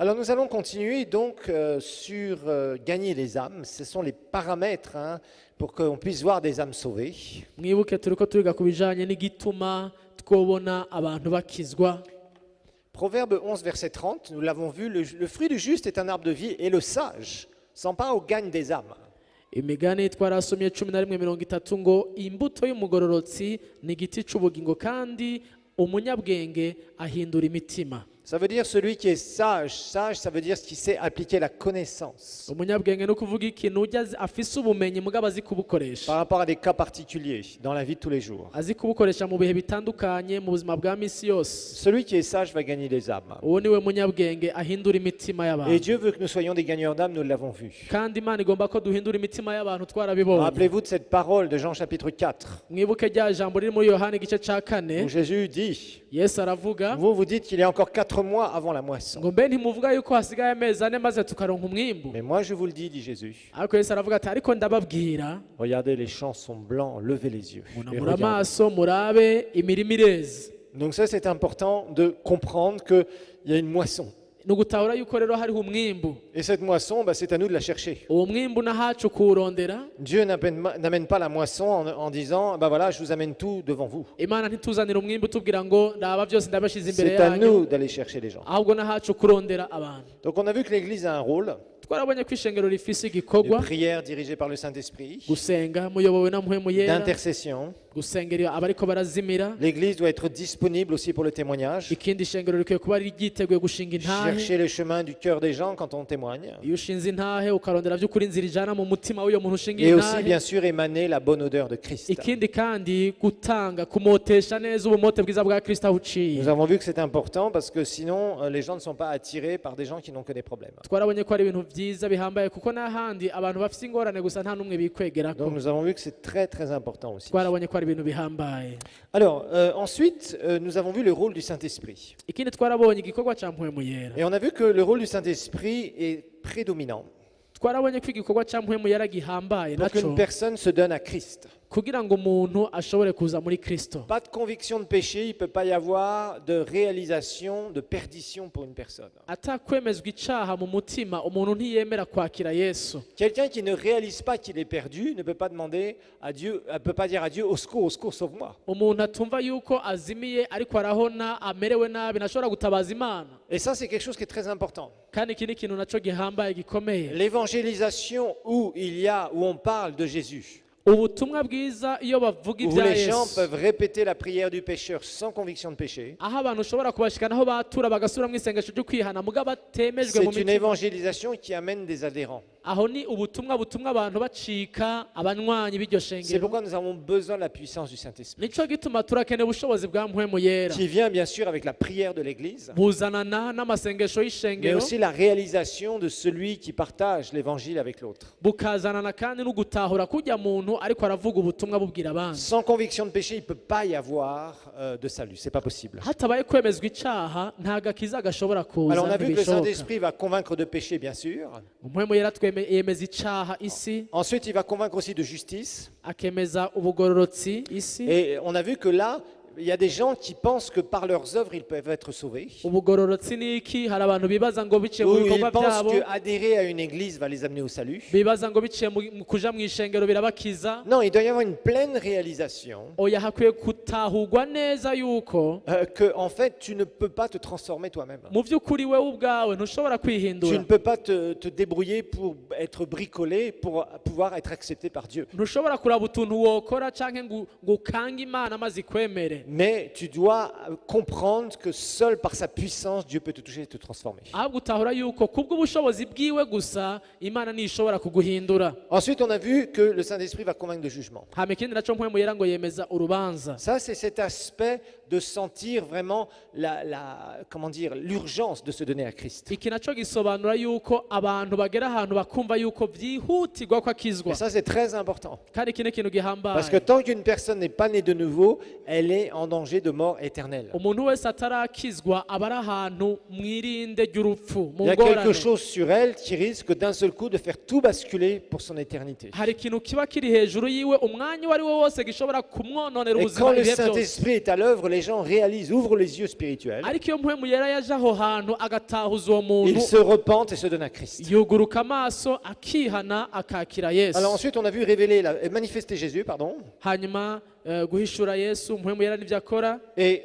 Alors nous allons continuer donc sur gagner les âmes. Ce sont les paramètres pour qu'on puisse voir des âmes sauvées. mwibuke turiko turiga ku bijanye n'igituma twobona abantu bakizwa. Proverbe 11, verset 30, nous l'avons vu, le fruit du juste est un arbre de vie et le sage s'empare au gagne des âmes. Imigani twarasomye 11:30 ngo imbuto y'umugororotsi ni igiti c'ubugingo kandi umunyabwenge ahindura imitima. Ça veut dire celui qui est sage. Sage, ça veut dire qui sait appliquer la connaissance Umunyabwenge no kuvuga ikintu ujya afise ubumenyi mugabo azi kubukoresha. par rapport à des cas particuliers dans la vie de tous les jours. Azi kubukoresha mu bihe bitandukanye mu buzima bwa misi yose. Celui qui est sage va gagner des âmes. Uwo niwe munyabwenge ahindura imitima Et y'abantu. Dieu veut que nous soyons des gagneurs d'âmes, nous l'avons vu. Kandi Imana igomba ko duhindura imitima y'abantu twarabibonye. Rappelez-vous de cette parole de Jean chapitre 4, Mwibuke rya jambo riri muri Yohana igice ca 4. où Jésus dit, Yesu aravuga vous dites qu'il y a encore 4 mois avant la moisson. ngo mbe ntimuvuga yuko hasigaye amezi 4 maze tukaronka umwimbu. Mais moi je vous le dis, dit Jésus, Ariko Yesu aravuga ati ariko ndababwira regardez les champs sont blancs, levez les yeux. et munamura regardez. amaso murabe imirima ireze. Donc ça c'est important de comprendre qu'il y a une moisson. Nugutahura yuko rero hariho umwimbu. Et cette moisson, c'est à nous de la chercher. Uwo mwimbu nahacu kuwurondera. Dieu n'amène pas la moisson en disant, voilà, je vous amène tout devant vous. Imana ntituzanira umwimbu tubwira ngo ndaba byose ndabashize imbere C'est à nous yanyu. d'aller chercher les gens. Ahubwo nahacu kurondera abantu. Donc on a vu que l'Église a un rôle Twarabonye ko ishengero rifise de igikorwa prière dirigé par le Saint-Esprit, gusenga muyobowe na mpwemu yera, d'intercession. gusengera abariko barazimira. L'Église doit être disponible aussi pour le témoignage. Ikindi ishengero rikwiye kuba ryiteguye gushinga intahe. Chercher le chemin du cœur des gens quand on témoigne. Iyo ushinze intahe ukarondera by'ukuri inzira ijana mu mutima w'uyo muntu ushinga Et aussi, intahe. bien sûr, émaner la bonne odeur de Christ. Ikindi kandi gutanga kumotesha neza ubumote bwiza bwa Kristo aho uciye. Nous avons vu que c'est important parce que sinon, les gens ne sont pas attirés par des gens qui n'ont que des problèmes. Twarabonye ko ari ibintu byiza bihambaye kuko n'ahandi abantu bafite ingorane gusa nta n'umwe bikwegerako. Donc nous avons vu que c'est très très important aussi. Twarabonye ko ari ibintu bihambaye. Alors, ensuite, nous avons vu le rôle du Saint-Esprit. Ikindi twarabonye igikorwa ca mpwemu yera. Et on a vu que le rôle du Saint-Esprit est prédominant Twarabonye ko igikorwa ca mpwemu yera gihambaye pour qu'une naco personne se donne à Christ. kugira ngo umuntu ashobore kuza muri Kristo. Pas de conviction de péché, il ne peut pas y avoir de réalisation de perdition pour une personne. Atakwemezwa icaha mu mutima umuntu ntiyemera kwakira Yesu. Quelqu'un qui ne réalise pas qu'il est perdu ne peut pas demander à Dieu, peut pas dire à Dieu, au secours, sauve-moi. Umuntu atumva yuko azimiye ariko arahona amerewe nabi nashobora gutabaza Imana. Et ça, c'est quelque chose qui est très important. Kandi iki ni ikintu naco gihambaye gikomeye. L'évangélisation où on parle de Jésus, Ubutumwa bwiza iyo bavuga où ibya les gens Yesu. peuvent répéter la prière du pécheur sans conviction de péché, Aho abantu ushobora kubashikana aho batura bagasubira mu isengesho ryo kwihana mugabo batemejwe mu c'est une mitima. évangélisation qui amène des adhérents. Aho ni ubutumwa abantu bacika abanywanyi b'iryo C'est shengero. pourquoi nous avons besoin de la puissance du Saint-Esprit, Nico gituma turakeneye ubushobozi bwa mpwemu yera. qui vient bien sûr avec la prière de l'Église, Buzanana n'amasengesho mais y'ishengero. aussi la réalisation de celui qui partage l'Évangile avec l'autre. Bukazanana kandi no gutahura kujya muntu ariko aravuga ubutumwa bubwira abandi. Sans conviction de péché, il ne peut pas y avoir de salut, c'est pas possible. Hatabaye kwemezwa icaha nta gakiza gashobora kuza. Alors on a vu que le ntibishoboka. Saint-Esprit va convaincre de péché, bien sûr. Mpwemu yera yemeza icaha isi, Ensuite, il va convaincre aussi de justice. akemeza ubugororotsi isi. Et on a vu que là, il y a des gens qui pensent que par leurs œuvres, ils peuvent être sauvés. Ubugororotsi ni iki? Hari abantu bibaza ngo biciye mu Ou ils bikorwa pensent byabo, qu'adhérer à une église va les amener au salut. bibaza ngo biciye mu kuja mu ishengero birabakiza. Non, il doit y avoir une pleine réalisation Oya, hakwiye gutahurwa neza yuko que, en fait, tu ne peux pas te transformer toi-même. mu by'ukuri wewe ubwawe ntushobora Tu kwihindura. ne peux pas te débrouiller pour être bricolé, pour pouvoir être accepté par Dieu. Ntushobora kuraba utuntu wokora canke ngo ukange Imana maze ikwemere. Mais tu dois comprendre que seul par sa puissance, Dieu peut te toucher et te transformer. Ahubwo utahura yuko kubw'ubushobozi bwiwe gusa Imana ntishobora kuguhindura. Ensuite, on a vu que le Saint-Esprit va convaincre de jugement. Hama ikindi naco mpwemu yera ngo yemeza urubanza. Ça, c'est cet aspect de sentir vraiment l'urgence de se donner à Christ. Iki naco gisobanura yuko abantu bagera ahantu bakumva yuko vyihutirwa ko akizwa. Et ça, c'est très important. Kandi iki ni ikintu Parce que gihambaye. tant qu'une personne n'est pas née de nouveau, elle est en danger de mort éternelle. Umuntu wese atarakizwa aba ari ahantu mwirinde ry'urupfu mu Il y a quelque ngorane. chose sur elle qui risque d'un seul coup de faire tout basculer pour son éternité. Hari ikintu kiba kiri hejuru yiwe umwanya uwo ari wo wose gishobora kumwononera Et ubuzima quand le ibihe byose. Saint-Esprit est à l'œuvre, les les gens réalisent, ouvrent les yeux spirituels, ariko iyo mpwemu yera yaje aho hantu agatahuza uwo muntu ils se repentent et se donnent à Christ. yuguruka amaso akihana akakira Yesu. Alors ensuite, on a vu révéler, manifester Jésus, pardon, hanyuma guhishura Yesu mpwemu yera n'ibyo akora. et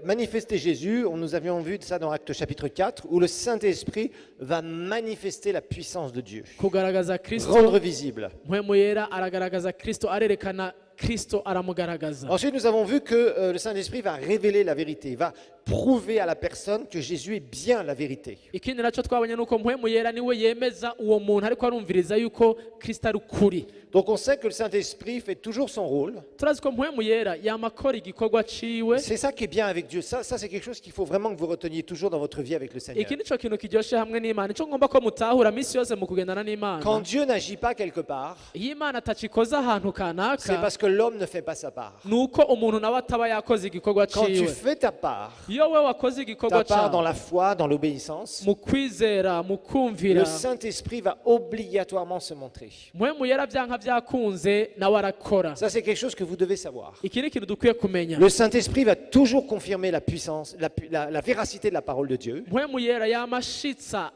manifester Jésus, nous avions vu ça dans Actes chapitre 4, où le Saint-Esprit va manifester la puissance de Dieu, kugaragaza Kristo, rendre visible. mpwemu yera aragaragaza Kristo, arerekana Kristo, aramugaragaza. Ensuite, nous avons vu que le Saint-Esprit va révéler la vérité, va prouver à la personne que Jésus est bien la vérité. ikindi nacyo twabonye nuko mpwemu yera niwe yemeza uwo muntu ariko arumviriza yuko Kristo ari ukuri. Donc on sait que le Saint-Esprit fait toujours son rôle. turazi ko mpwemu yera yamakora igikorwa ciwe. C'est ça qui est bien avec Dieu. Ça c'est quelque chose qu'il faut vraiment que vous reteniez toujours dans votre vie avec le Seigneur. iki nico kintu kiryoshe hamwe n'Imana, ico ngomba ko mutahura misi yose mu kugendana n'Imana. Quand Dieu n'agit pas quelque part, iyo Imana atacikoza ahantu c'est kanaka parce que l'homme ne fait pas sa part. nuko umuntu nawe ataba yakoze igikorwa Quand tu ciwe. fais ta part iyo we wakoze igikorwa dans cawe la foi, dans l'obéissance, mu kwizera mu le kumvira, Saint-Esprit va obligatoirement se montrer. mpwemu yera byanka byakunze nawe arakora. Ça c'est quelque chose que vous devez savoir. iki ni ikintu dukwiye kumenya. Le Saint-Esprit va toujours confirmer la puissance, la véracité de la parole de Dieu. mpwemu yera yamashitsa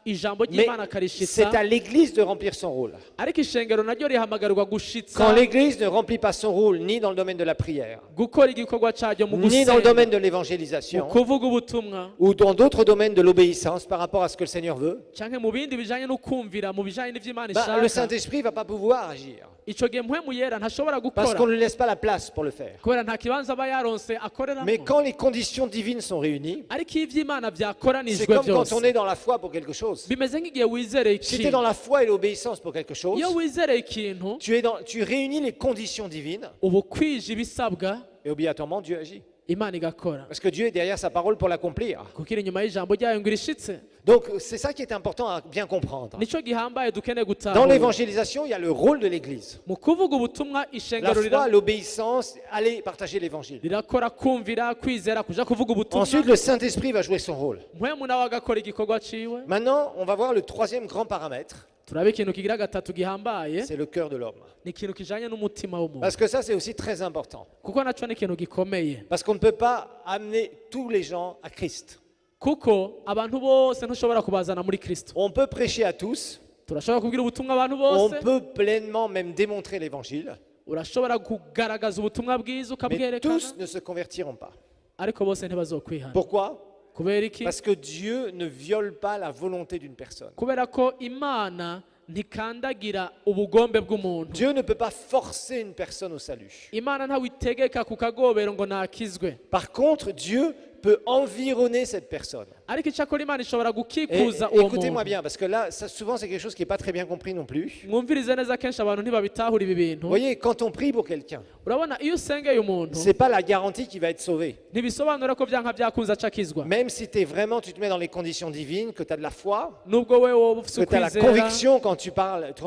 ijambo Mais ry'Imana c'est akarishitsa, à l'Église de remplir son rôle. ariko ishengero naryo rihamagarwa Quand gushitsa l'Église ne remplit pas son rôle, ni dans le domaine de la prière, gukora igikorwa caryo mu ni dans le gusenga, domaine de mu l'évangélisation, kuvuga ubutumwa, ou dans d'autres domaines de l'obéissance par rapport à ce que le Seigneur veut, canke mu bindi bijanye no kumvira, mu bijanye n'ivy'Imana le ishaka, Saint-Esprit ne va pas pouvoir agir. ico gihe mpwemu yera ntashobora Parce gukora qu'on ne lui laisse pas la place pour le faire. kubera nta kibanza aba yaronse akoreramo. Mais quand les conditions divines sont réunies, ariko iyo ivy'Imana c'est vyakoranijwe comme quand byose on est dans la foi pour quelque chose. bimeze nk'igihe wizereye Si tu es dans ikintu. la foi et l'obéissance pour quelque chose, iyo wizereye ikintu tu réunis les conditions divines uba ukwije ibisabwa, et obligatoirement Dieu agit. Imana igakora Parce que Dieu est derrière sa parole pour l'accomplir. kuko iri inyuma y'ijambo ryayo ngo irishitse. Donc c'est ça qui est important à bien comprendre. nico gihambaye dukeneye Dans gutahura. l'évangélisation, il y a le rôle de l'Église. mu kuvuga ubutumwa La ishengero foi, l'obéissance, aller partager l'évangile. rirakora kumvira, kwizera, kuja kuvuga ubutumwa. Ensuite, le Saint-Esprit va jouer son rôle. mpwemu nawe agakora igikorwa ciwe. Maintenant, on va voir le troisième grand paramètre, turabe ikintu kigira gatatu gihambaye, c'est le cœur de l'homme. ni ikintu kijanye n'umutima w'umuntu, Parce que ça, c'est aussi très important. kuko naco ni ikintu gikomeye, Parce qu'on ne peut pas amener tous les gens à Christ. kuko abantu bose ntushobora kubazana muri Kristo. On peut prêcher à tous, turashobora kubwira ubutumwa abantu on bose, peut pleinement même démontrer l'évangile, urashobora kugaragaza ubutumwa bwiza mais ukabwerekana, tous ne se convertiront pas. ariko bose ntibazokwihana. Pourquoi? kubera iki? Parce que Dieu ne viole pas la volonté d'une personne. kubera ko Imana ntikandagira ubugombe bw'umuntu. Dieu ne peut pas forcer une personne au salut. Imana ntawitegeka ku kagobero ngo nakizwe, Par contre, Dieu peut environner cette personne. ariko icyakora Imana ishobora Et gukikuza uwo écoutez-moi muntu. bien, parce que là, ça, souvent, c'est quelque chose qui n'est pas très bien compris non plus. mwumvirize neza, kenshi abantu ntibabitahura ibi bintu. Vous voyez, quand on prie pour quelqu'un, urabona iyo usengeye umuntu ce n'est pas la garantie qu'il va être sauvé. ntibisobanura ko byanka byakunze acakizwa. Même si tu te mets dans les conditions divines, que tu as de la foi, nubwo we wowe ufite que tu as la ukwizera, conviction quand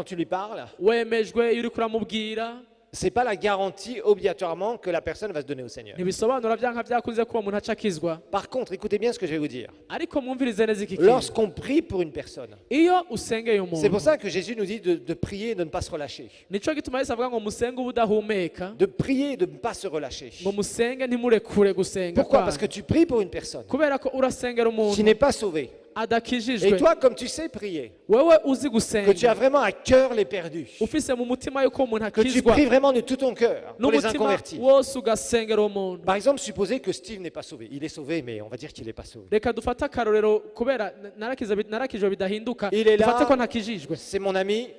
tu lui parles, wemejwe iyo uriko uramubwira, ce n'est pas la garantie obligatoirement que la personne va se donner au Seigneur. ntibisobanura byanka byakunze ko uwo muntu acakizwa. Par contre, écoutez bien ce que je vais vous dire. ariko mwumvirize neza iki kintu. Lorsqu'on prie pour une personne, iyo usengeye c'est pour umuntu, ça que Jésus nous dit de prier et de ne pas se relâcher. nico gituma Yesu avuga ngo musenge ubudahumeka, De prier et de ne pas se relâcher. ngo musenge ntimurekure gusenga Pourquoi? kwanyu. Parce que tu pries pour une personne kubera ko urasengera qui umuntu n'est pas sauvée. Et adakijijwe, toi, comme tu sais prier, wewe uzi que tu as gusenga, vraiment à cœur les perdus, ufise mu mutima yuko umuntu que tu akizwa, pries vraiment de tout ton cœur pour les n'umutima inconvertis. wose ugasengera uwo muntu. Par exemple, supposez que Steve n'est pas sauvé. Il est sauvé, mais on va dire qu'il n'est pas sauvé. reka dufate akarorero kubera narakijwe bidahinduka, Il est là. dufate ko ntakijijwe. C'est mon ami.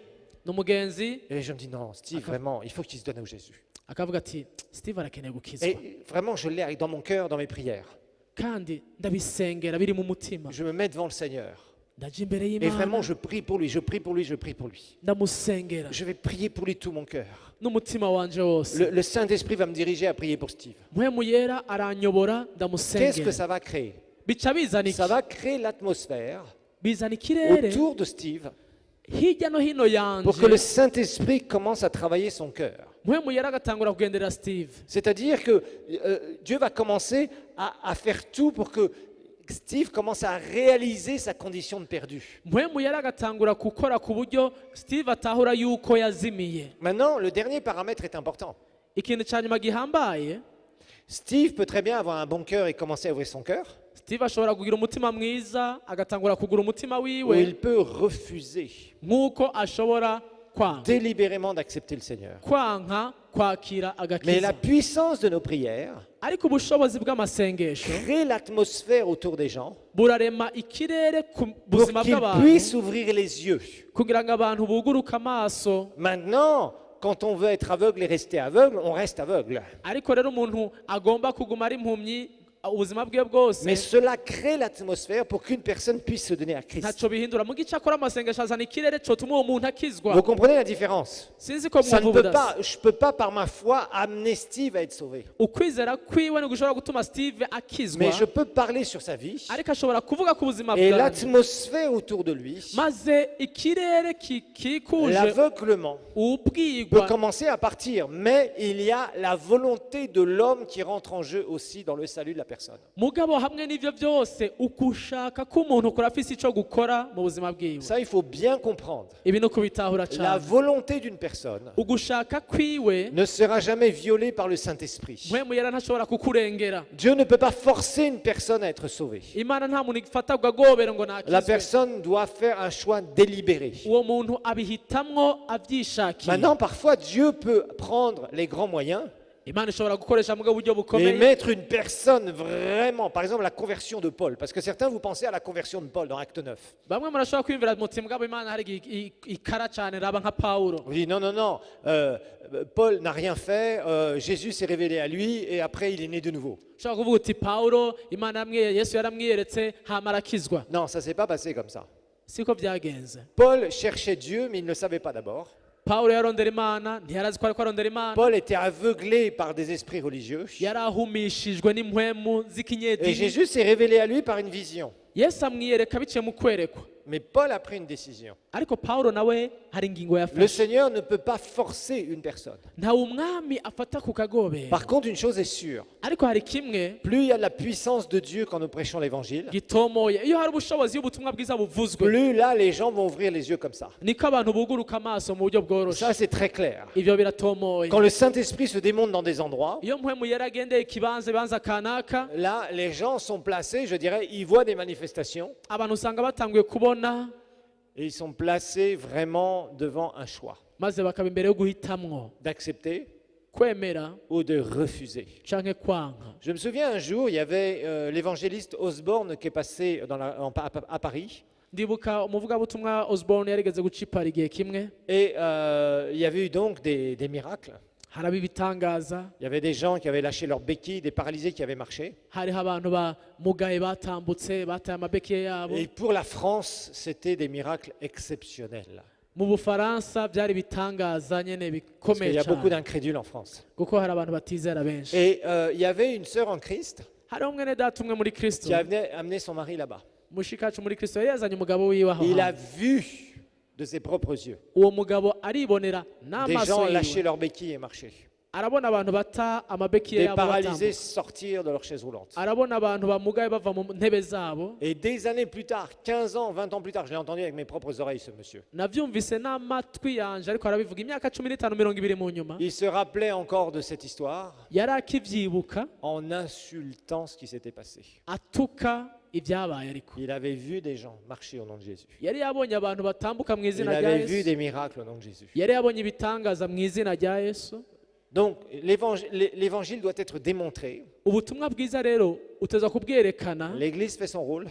ni umugenzi, Et je me dis, non, Steve, vraiment, il faut qu'il se donne à Jésus. akavuga ati Steve arakeneye gukizwa, Et vraiment, je l'ai dans mon cœur, dans mes prières. kandi ndabisengera biri mu mutima, Je me mets devant le Seigneur. ndaje imbere Et vraiment, y'Imana je prie pour lui, je prie pour lui, je prie pour lui. ndamusengera Je vais prier pour lui de tout mon cœur. n'umutima wanje wose. Le Saint-Esprit va me diriger à prier pour Steve. mpwemu yera aranyobora, Qu'est-ce que ndamusengera. ça va créer? bica bizana iki? Ça va créer l'atmosphère bizana ikirere autour de Steve hirya no hino pour que le yanje, Saint-Esprit commence à travailler son cœur. mpwemu yera agatangura kugendera Steve. C'est-à-dire que Dieu va commencer à faire tout pour que Steve commence à réaliser sa condition de perdu. mpwemu yera agatangura gukora ku buryo Steve atahura yuko yazimiye. Maintenant, le dernier paramètre est important. ikintu cya nyuma gihambaye, Steve peut très bien avoir un bon cœur et commencer à ouvrir son cœur, Steve ashobora kugira umutima mwiza agatangura kugura umutima ou wiwe il peut refuser nk'uko ashobora kwanga délibérément d'accepter le Seigneur. kwanka kwakira Mais agakiza la puissance de nos prières ariko ubushobozi bw'amasengesho crée l'atmosphère autour des gens burarema ikirere ku pour buzima qu'ils bw'abantu puissent ouvrir les yeux. kugira ngo abantu buguruke amaso. Maintenant, quand on veut être aveugle et rester aveugle, on reste aveugle. ariko rero umuntu agomba kuguma ari impumyi ubuzima bwe bwose Mais cela crée l'atmosphère pour qu'une personne puisse se donner à Christ. ntacyo bihindura mu gice akora amasengesho azana ikirere cyotuma uwo muntu akizwa. Vous comprenez la différence? sinzi ko Ça ne mwumva peut ubudasa. pas, je ne peux pas par ma foi amener Steve à être sauvé. ukwizera kwiwe nigushobora gutuma Steve akizwa, Mais je peux parler sur sa vie ariko ashobora kuvuga ku buzima et bwanjye l'atmosphère autour de lui, maze ikirere kikikuje l'aveuglement peut ubwigwa. commencer à partir. Mais il y a la volonté de l'homme qui rentre en jeu aussi dans le salut de la personne. mugabo hamwe n'ivyo byose ukushaka ko umuntu ukora afise ico gukora mu buzima bwiwe. Ça, il faut bien comprendre. ibi no kubitahura La cyane. volonté d'une personne ugushaka kwiwe ne sera jamais violée par le Saint-Esprit. mpwemu yera ntashobora kukurengera. Dieu ne peut pas forcer une personne à être sauvée. imana nta muntu ifata ngo agobere ngo La nakizwe. personne doit faire un choix délibéré. uwo muntu abihitamwo abyishakiye. Maintenant, parfois, Dieu peut prendre les grands moyens imana ishobora gukoresha mu buryo et bukomeye. mettre une personne vraiment, par exemple, la conversion de Paul. Parce que certains, vous pensez à la conversion de Paul dans Acte 9. bamwe murashobora kwiyumvira muti mugabo imana hari igihe ikara cyane raba nka Pawulo. Vous dites non, non, non, Paul n'a rien fait, Jésus s'est révélé à lui et après il est né de nouveau. ushobora kuvuga uti Pawulo imana yesu yaramwiyeretse hama arakizwa. Non, ça ne s'est pas passé comme ça. siko byagenze. Paul cherchait Dieu, mais il ne le savait pas d'abord. Pawulo yarondera imana ntiyarazi ko ariko arondera imana. Paul était aveuglé par des esprits religieux. yarahumishijwe n'impwemu Et z'ikinyedini. Jésus s'est révélé à lui par une vision. yesu amwiyereka biciye mu kwerekwa. Mais Paul a pris une décision. ariko Pawulo nawe hari ingingo Le yafashe. Seigneur ne peut pas forcer une personne. nta umwami afata ku kagobera. Par contre, une chose est sûre, ariko hari kimwe plus il y a de la puissance de Dieu quand nous prêchons l'évangile, gitomoye, iyo hari ubushobozi y'ubutumwa bwiza buvuzwe plus là les gens vont ouvrir les yeux comme ça. niko abantu buguruka amaso mu buryo bworoshye. Ça, c'est très clair. ivyo biratomoye. Quand le Saint-Esprit se démonte dans des endroits, iyo mpwemu yera agendeye ikibanza kanaka, là, les gens sont placés, je dirais, ils voient des manifestations abantu usanga batanguye kubona et ils sont placés vraiment devant un choix maze bakaba imbere yo guhitamwo d'accepter kwemera ou de refuser. canke kwanga. Je me souviens un jour, il y avait l'évangéliste Osborne qui est passé à Paris ndibuka umuvugabutumwa Osborne yarigeze gucipara igihe kimwe, et il y avait eu donc des miracles. haraba ibitangaza, Il y avait des gens qui avaient lâché leurs béquilles, des paralysés qui avaient marché. hariho abantu bamugaye batambutse bataye amabekiye yabo. Et pour la France, c'était des miracles exceptionnels. mu Bufaransa byari ibitangaza nyene Parce qu'il bikomeye y a beaucoup cyane d'incrédules en France. kuko hari abantu batizera benshi. Et il y avait une sœur en Christ hariho mwene data umwe muri Kristo, qui avait amené son mari là-bas. mushikacu muri Kristo yari yazanye umugabo wiwe aho Il a hantu. vu de ses propres yeux uwo mugabo aribonera des n'amaso gens yiwe, lâcher leurs béquilles et marcher. arabona abantu bata amabekiye Des yabo paralysés batambuka, sortir de leur chaise roulante. arabona abantu bamugaye bava mu ntebe zabo. Et des années plus tard, 15 ans, 20 ans plus tard, je l'ai entendu avec mes propres oreilles, ce monsieur. navyumvise n'amatwi yanje ariko arabivuga imyaka 15-20 mu nyuma. Il se rappelait encore de cette histoire yari akivyibuka en insultant ce qui s'était passé. atuka ibyabaye, ariko Il avait vu des gens marcher au nom de Jésus. yari yabonye abantu batambuka mu Il izina rya avait vu Yesu, des miracles au nom de Jésus. yari yabonye ibitangaza mu izina rya Yesu. Donc l'évangile doit être démontré. ubutumwa bwiza rero uteza kubwerekana. L'Église fait son rôle.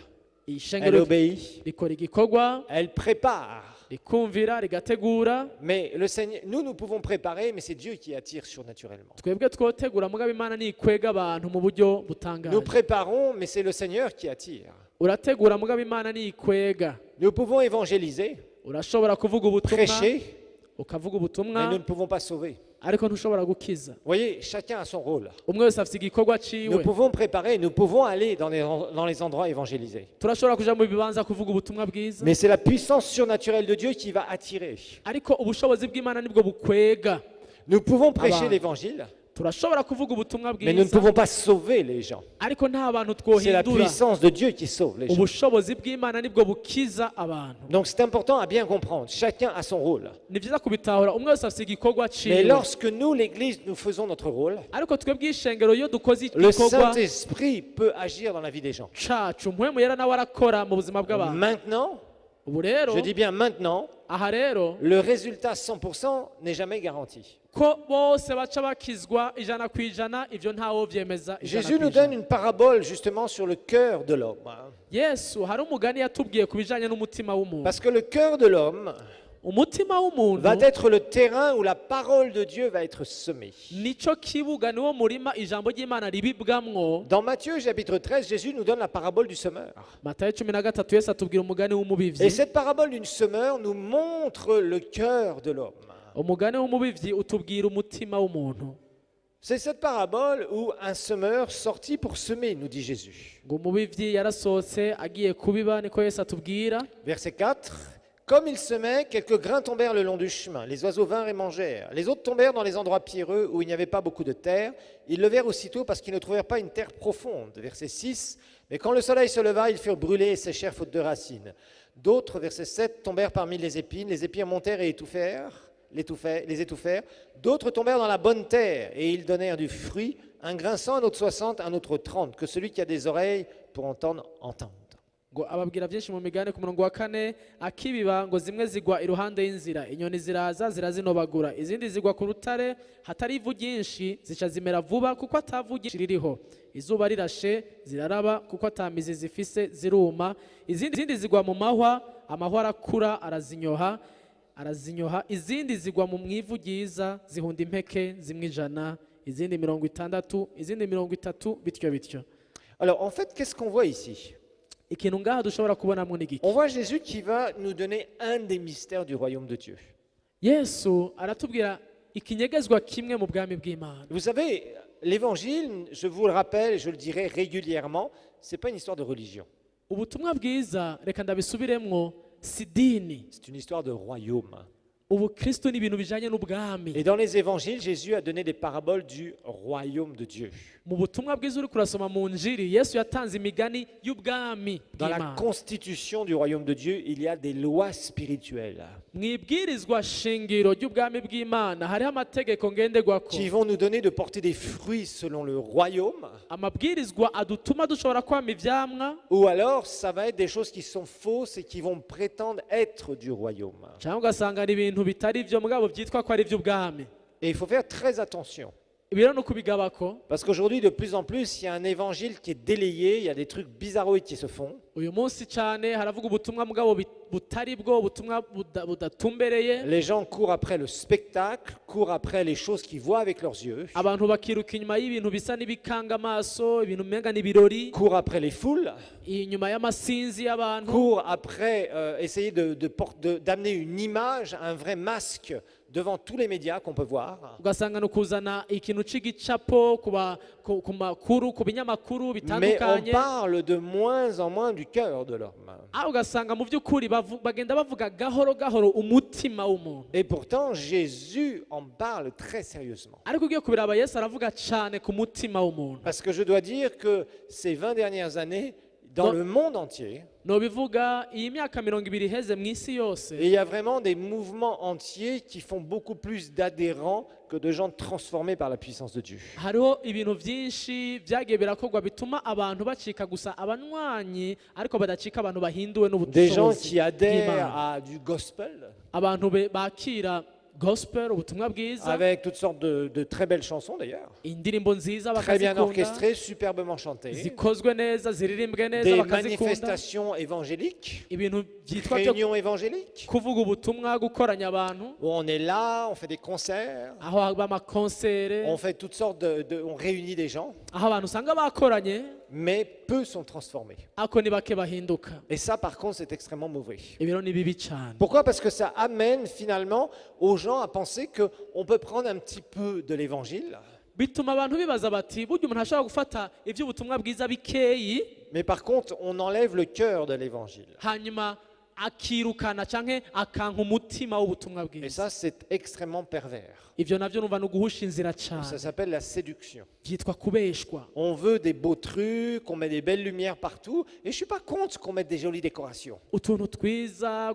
Elle ishengero obéit. rikora igikorwa, Elle prépare. rikumvira, rigategura. Mais le Seigneur, nous pouvons préparer, mais c'est Dieu qui attire surnaturellement. twebwe twotegura mugabo imana nikwega abantu mu buryo butangaje. Nous préparons, mais c'est le Seigneur qui attire. urategura mugabo imana nikwega. Nous pouvons évangéliser, urashobora kuvuga ubutumwa, prêcher, ukavuga mais nous ubutumwa, ne pouvons pas sauver. ariko ntushobora gukiza. Vous voyez, chacun a son rôle. umwe wese afite igikorwa Nous ciwe. pouvons préparer, nous pouvons aller dans les endroits évangélisés. turashobora kuja mu bibanza kuvuga ubutumwa bwiza, Mais c'est la puissance surnaturelle de Dieu qui va attirer. ariko ubushobozi bw'imana nibwo bukwega. Nous pouvons prêcher Abantu. l'évangile, turashobora kuvuga ubutumwa mais nous ne bwiza pouvons pas sauver les gens. ariko nta bantu C'est la twohindura puissance de Dieu qui sauve les gens. ubushobozi bw'imana nibwo bukiza abantu Donc c'est important à bien comprendre. Chacun a son rôle. ni byiza kubitahura umwe wese afite igikorwa Mais ciwe lorsque nous, l'Église, nous faisons notre rôle, ariko twebwe ishengero iyo dukoze le igikorwa Saint-Esprit peut agir dans la vie des gens. cacu mpwemu yera nawe arakora mu buzima bw'abantu Maintenant, ubu rero je dis bien maintenant, aha rero le résultat 100% n'est jamais garanti. ko bose baca bakizwa ijana ku ijana ibyo ntawo vyemeza ijana Jésus ku nous donne ijana une parabole justement sur le cœur de l'homme. yesu hari umugani yatubwiye ku bijanye n'umutima w'umuntu Parce que le cœur de l'homme umutima w'umuntu va être le terrain où la parole de Dieu va être semée. nico kibuga niwo murima ijambo ry'imana ribibwamwo Dans Matthieu chapitre 13, Jésus nous donne la parabole du semeur. matayo 13 yesu atubwira umugani Et w'umubivyi cette parabole du semeur nous montre le cœur de l'homme. umugani w'umubivyi utubwira umutima w'umuntu C'est cette parabole où un semeur sortit pour semer, nous dit Jésus. ngo umubivyi yarasohotse agiye kubiba niko yesu atubwira Verset 4. Comme il semait, quelques grains tombèrent le long du chemin. Les oiseaux vinrent et mangèrent. Les autres tombèrent dans les endroits pierreux où il n'y avait pas beaucoup de terre. Ils levèrent aussitôt parce qu'ils ne trouvèrent pas une terre profonde. Verset 6. Mais quand le soleil se leva, ils furent brûlés et séchèrent faute de racines. D'autres, verset 7, tombèrent parmi les épines. Les épines montèrent et les étouffèrent. D'autres tombèrent dans la bonne terre et ils donnèrent du fruit. Un grain 100, un autre 60, un autre 30. Que celui qui a des oreilles pour entendre, entende. ngo ababwira byinshi mu migani ku murongo wa 4 akibiba ngo zimwe zigwa iruhande y'inzira inyoni ziraza zirazinobagura izindi zigwa ku rutare hatari ivu ryinshi zica zimera vuba kuko atavu ryinshi ririho izuba rirashe ziraraba kuko atamizi zifise ziruma izindi zigwa mu mahwa amahwa arakura arazinyoha izindi zigwa mu mwivu ryiza zihunda impeke zimwe 100 izindi 60 izindi 30 bityo. Alors en fait, qu'est-ce qu'on voit ici? ikintu ngaha dushobora kubonamwo n'igiki On voit Jésus qui va nous donner un des mystères du royaume de Dieu. yesu aratubwira ikinyegezwa kimwe mu bwami bw'imana Vous savez, l'évangile, je vous le rappelle, je le dirai régulièrement, c'est pas une histoire de religion, ubutumwa bwiza reka ndabisubiremwo si dini c'est une histoire de royaume. ubukristo ni ibintu bijanye n'ubwami Et dans les évangiles, Jésus a donné des paraboles du royaume de Dieu. mu butumwa bwiza uri kurasoma mu njiri yesu yatanze imigani y'ubwami Dans la bw'imana constitution du royaume de Dieu, il y a des lois spirituelles mu ibwirizwa shingiro ry'ubwami bw'imana hariho amategeko ngenderwako qui vont nous donner de porter des fruits selon le royaume, amabwirizwa adutuma dushobora kwama ivyamwa ou alors ça va être des choses qui sont fausses et qui vont prétendre être du royaume. cyangwa ugasanga ni ibintu bitari ivyo mugabo vyitwa ko ari ivy'ubwami Et il faut faire très attention. ibiro no kubigabako Parce qu'aujourd'hui, de plus en plus, il y a un évangile qui est délayé, il y a des trucs bizarroïdes qui se font. uyu munsi cyane haravuga ubutumwa mugabo butari bwo ubutumwa budatumbereye Les gens courent après le spectacle, courent après les choses qu'ils voient avec leurs yeux, abantu bakiruka inyuma y'ibintu bisa n'ibikanga amaso ibintu umenga n'ibirori courent après les foules, inyuma y'amasinzi y'abantu courent après essayer d'amener une image, un vrai masque devant tous les médias qu'on peut voir. ugasanga ni ukuzana ikintu cy'igicapo ku makuru ku binyamakuru Mais on bitandukanye parle de moins en moins du cœur de l'homme. ugasanga mu by'ukuri bagenda bavuga gahoro gahoro umutima w'umuntu Et pourtant, Jésus en parle très sérieusement. ariko ugiye kubiraba yesu aravuga cyane ku mutima w'umuntu Parce que je dois dire que ces 20 dernières années, dans le monde entier, nobivuga iyi myaka 20 iheze mu isi yose et il y a vraiment des mouvements entiers qui font beaucoup plus d'adhérents que de gens transformés par la puissance de Dieu. hariho ibintu byinshi byagiye birakorwa bituma abantu bacika gusa abanywanyi ariko badacika abantu bahinduwe Des gens n'ubushobozi qui adhèrent bw'Imana. à du gospel, abantu bakira gospel ubutumwa bwiza avec toutes sortes de très belles chansons d'ailleurs, indirimbo nziza très bien bakazikunda orchestrées, superbement chantées, zikozwe neza ziririmbwe neza des bakazikunda manifestations évangéliques, ibintu byitwa byo réunions évangéliques, kuvuga ubutumwa gukoranya abantu où on est là, on fait des concerts, aho haba amakonsere on fait toutes sortes on réunit des gens, aho abantu usanga bakoranye mais peu sont transformés. ako ni bake bahinduka Et ça, par contre, c'est extrêmement mauvais. ibiro ni bibi cyane Pourquoi? Parce que ça amène finalement aux gens à penser qu'on peut prendre un petit peu de l'évangile, bituma abantu bibaza bati burya umuntu ashobora gufata iby'ubutumwa bwiza bikeyi mais par contre, on enlève le cœur de l'évangile. hanyuma akirukana canke akanka umutima w'ubutumwa Et bwiza. ça, c'est extrêmement pervers. Ivyo navyo numva ni uguhusha inzira Ça cane, s'appelle la séduction. byitwa kubeshwa. On veut des beaux trucs, on met des belles lumières partout. Et je ne suis pas contre qu'on mette des jolies décorations. Utuntu twiza,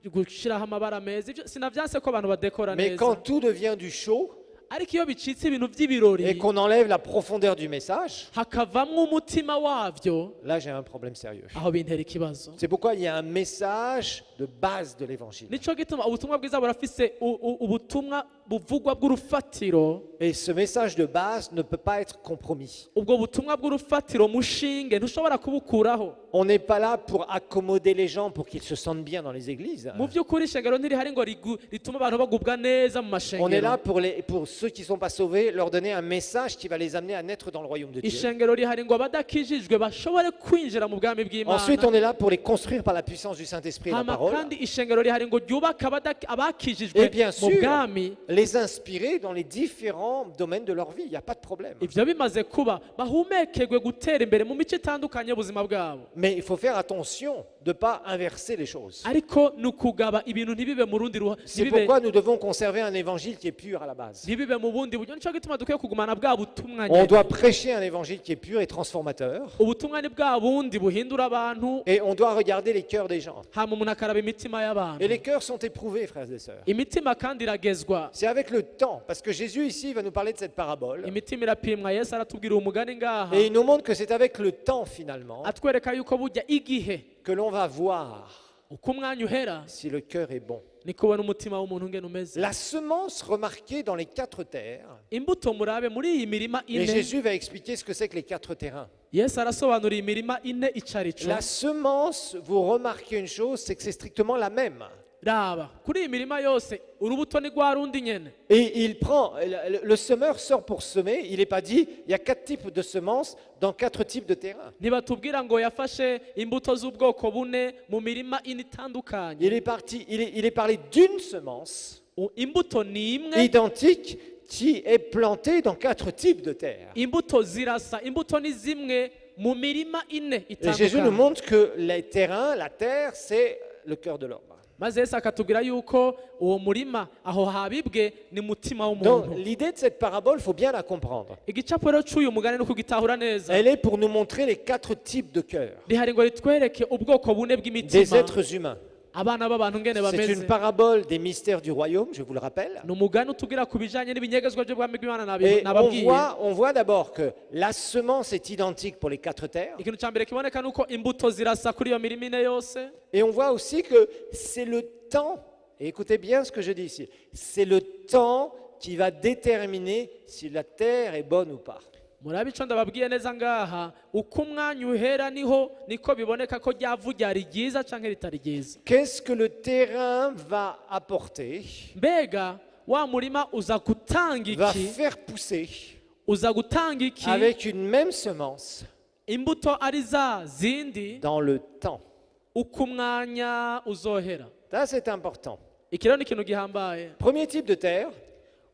gushiraho amabara meza, ivyo sinavyanse ko abantu badekora Mais quand neza, tout devient du show ariko iyo bicitse ibintu vy'ibirori et qu'on enlève la profondeur du message, hakavamwo umutima wavyo, là j'ai un problème sérieux. aho bintera ikibazo. C'est pourquoi il y a un message de base de l'évangile. Nico gituma ubutumwa bwiza burafise ubutumwa buvugwa bw'urufatiro. Et ce message de base ne peut pas être compromis. Ubwo butumwa bw'urufatiro mushinge ntushobora kubukuraho. On n'est pas là pour accommoder les gens pour qu'ils se sentent bien dans les églises. Mu by'ukuri ishengero ntirihari ngo rituma abantu bagubwa neza mu On est là mashengero. pour ceux qui ne sont pas sauvés, leur donner un message qui va les amener à naître dans le royaume de Dieu. Ishengero rihari ngo abadakijijwe bashobore kwinjira mu bwami Ensuite, bw'Imana. on est là pour les construire par la puissance du Saint-Esprit et la Hama parole. kandi ishengero rihari ngo ryubake abakijijwe Et bien mu sûr, bwami. les inspirer dans les différents domaines de leur vie. Il n'y a pas de problème. Ivyo bimaze kuba bahumekerwe gutera imbere mu mico itandukanye y'ubuzima bwabo. Mais il faut faire attention de ne pas inverser les choses. Ariko ni ukugaba ibintu ntibibe mu rundi C'est pourquoi nous devons conserver un évangile qui est pur à la base. ntibibe mu bundi buryo. Nico gituma dukwiye kugumana bwa butumwa On nyene. doit prêcher un évangile qui est pur et transformateur. Ubutumwa ni bwa bundi buhindura abantu, Et on doit regarder les cœurs des gens. hama umuntu akaraba imitima Et y'abantu. les cœurs sont éprouvés, frères et sœurs. Imitima kandi iragezwa, C'est avec le temps, parce que Jésus ici va nous parler de cette parabole. imitima irapimwa. Yesu aratubwira umugani ngaha, Et il nous montre que c'est avec le temps, finalement, atwereka yuko burya igihe que l'on va voir uko umwanya uhera si le cœur est bon. niko ubona umutima w'umuntu ngene umeze. La semence remarquée dans les 4 terres, Imbuto murabe muri iyi mirima et ine, Jésus va expliquer ce que c'est que les 4 terrains. Yesu arasobanura iyi mirima ine icarico. La semence, vous remarquez une chose, c'est que c'est strictement la même. Raba kuri iyi mirima yose urubuto ni rwa rundi nyene. Et il prend, le semeur sort pour semer, il n'est pas dit, il y a 4 types de semences dans 4 types de terrains. Ntibatubwira ngo yafashe imbuto z'ubwoko bune mu mirima ine itandukanye. Il est parlé d'une semence Imbuto ni imwe, identique qui est plantée dans 4 types de terres. imbuto zirasa, imbuto ni zimwe mu mirima ine Et Jésus nous itandukanye. montre que les terrains, la terre, c'est le cœur de l'homme. Maze Yesu akatubwira yuko uwo murima aho habibwe ni mutima Donc w'umuntu. l'idée de cette parabole, il faut bien la comprendre. Igicapo rero c'uyu mugani ni ukugitahura neza. Elle est pour nous montrer les 4 types de cœurs Rihari ngo ritwereke ubwoko bune des bw'imitima êtres humains. abana b'abantu ngene C'est bameze. une parabole des mystères du royaume, je vous le rappelle. Ni umugani utubwira ku bijanye n'ibinyegezwa by'ubwami bw'Imana Et nababwiye. on voit d'abord que la semence est identique pour les 4 terres. Ikintu ca mbere kiboneka ni uko imbuto zirasa kuri iyo mirima ine yose. Et on voit aussi que c'est le temps, et écoutez bien ce que je dis ici, c'est le temps qui va déterminer si la terre est bonne ou pas. Murabe ico ndababwiye neza ngaha, uko umwanya uhera niko biboneka ko ryavu ryari ryiza canke ritari ryiza. Qu'est-ce que le terrain va apporter, Mbega wa murima uza gutanga va iki? faire pousser Uza gutanga iki? avec une même semence Imbuto ari za zindi dans le temps? uko umwanya uzohera. Ça, c'est important. Iki rero ni ikintu gihambaye. Premier type de terre,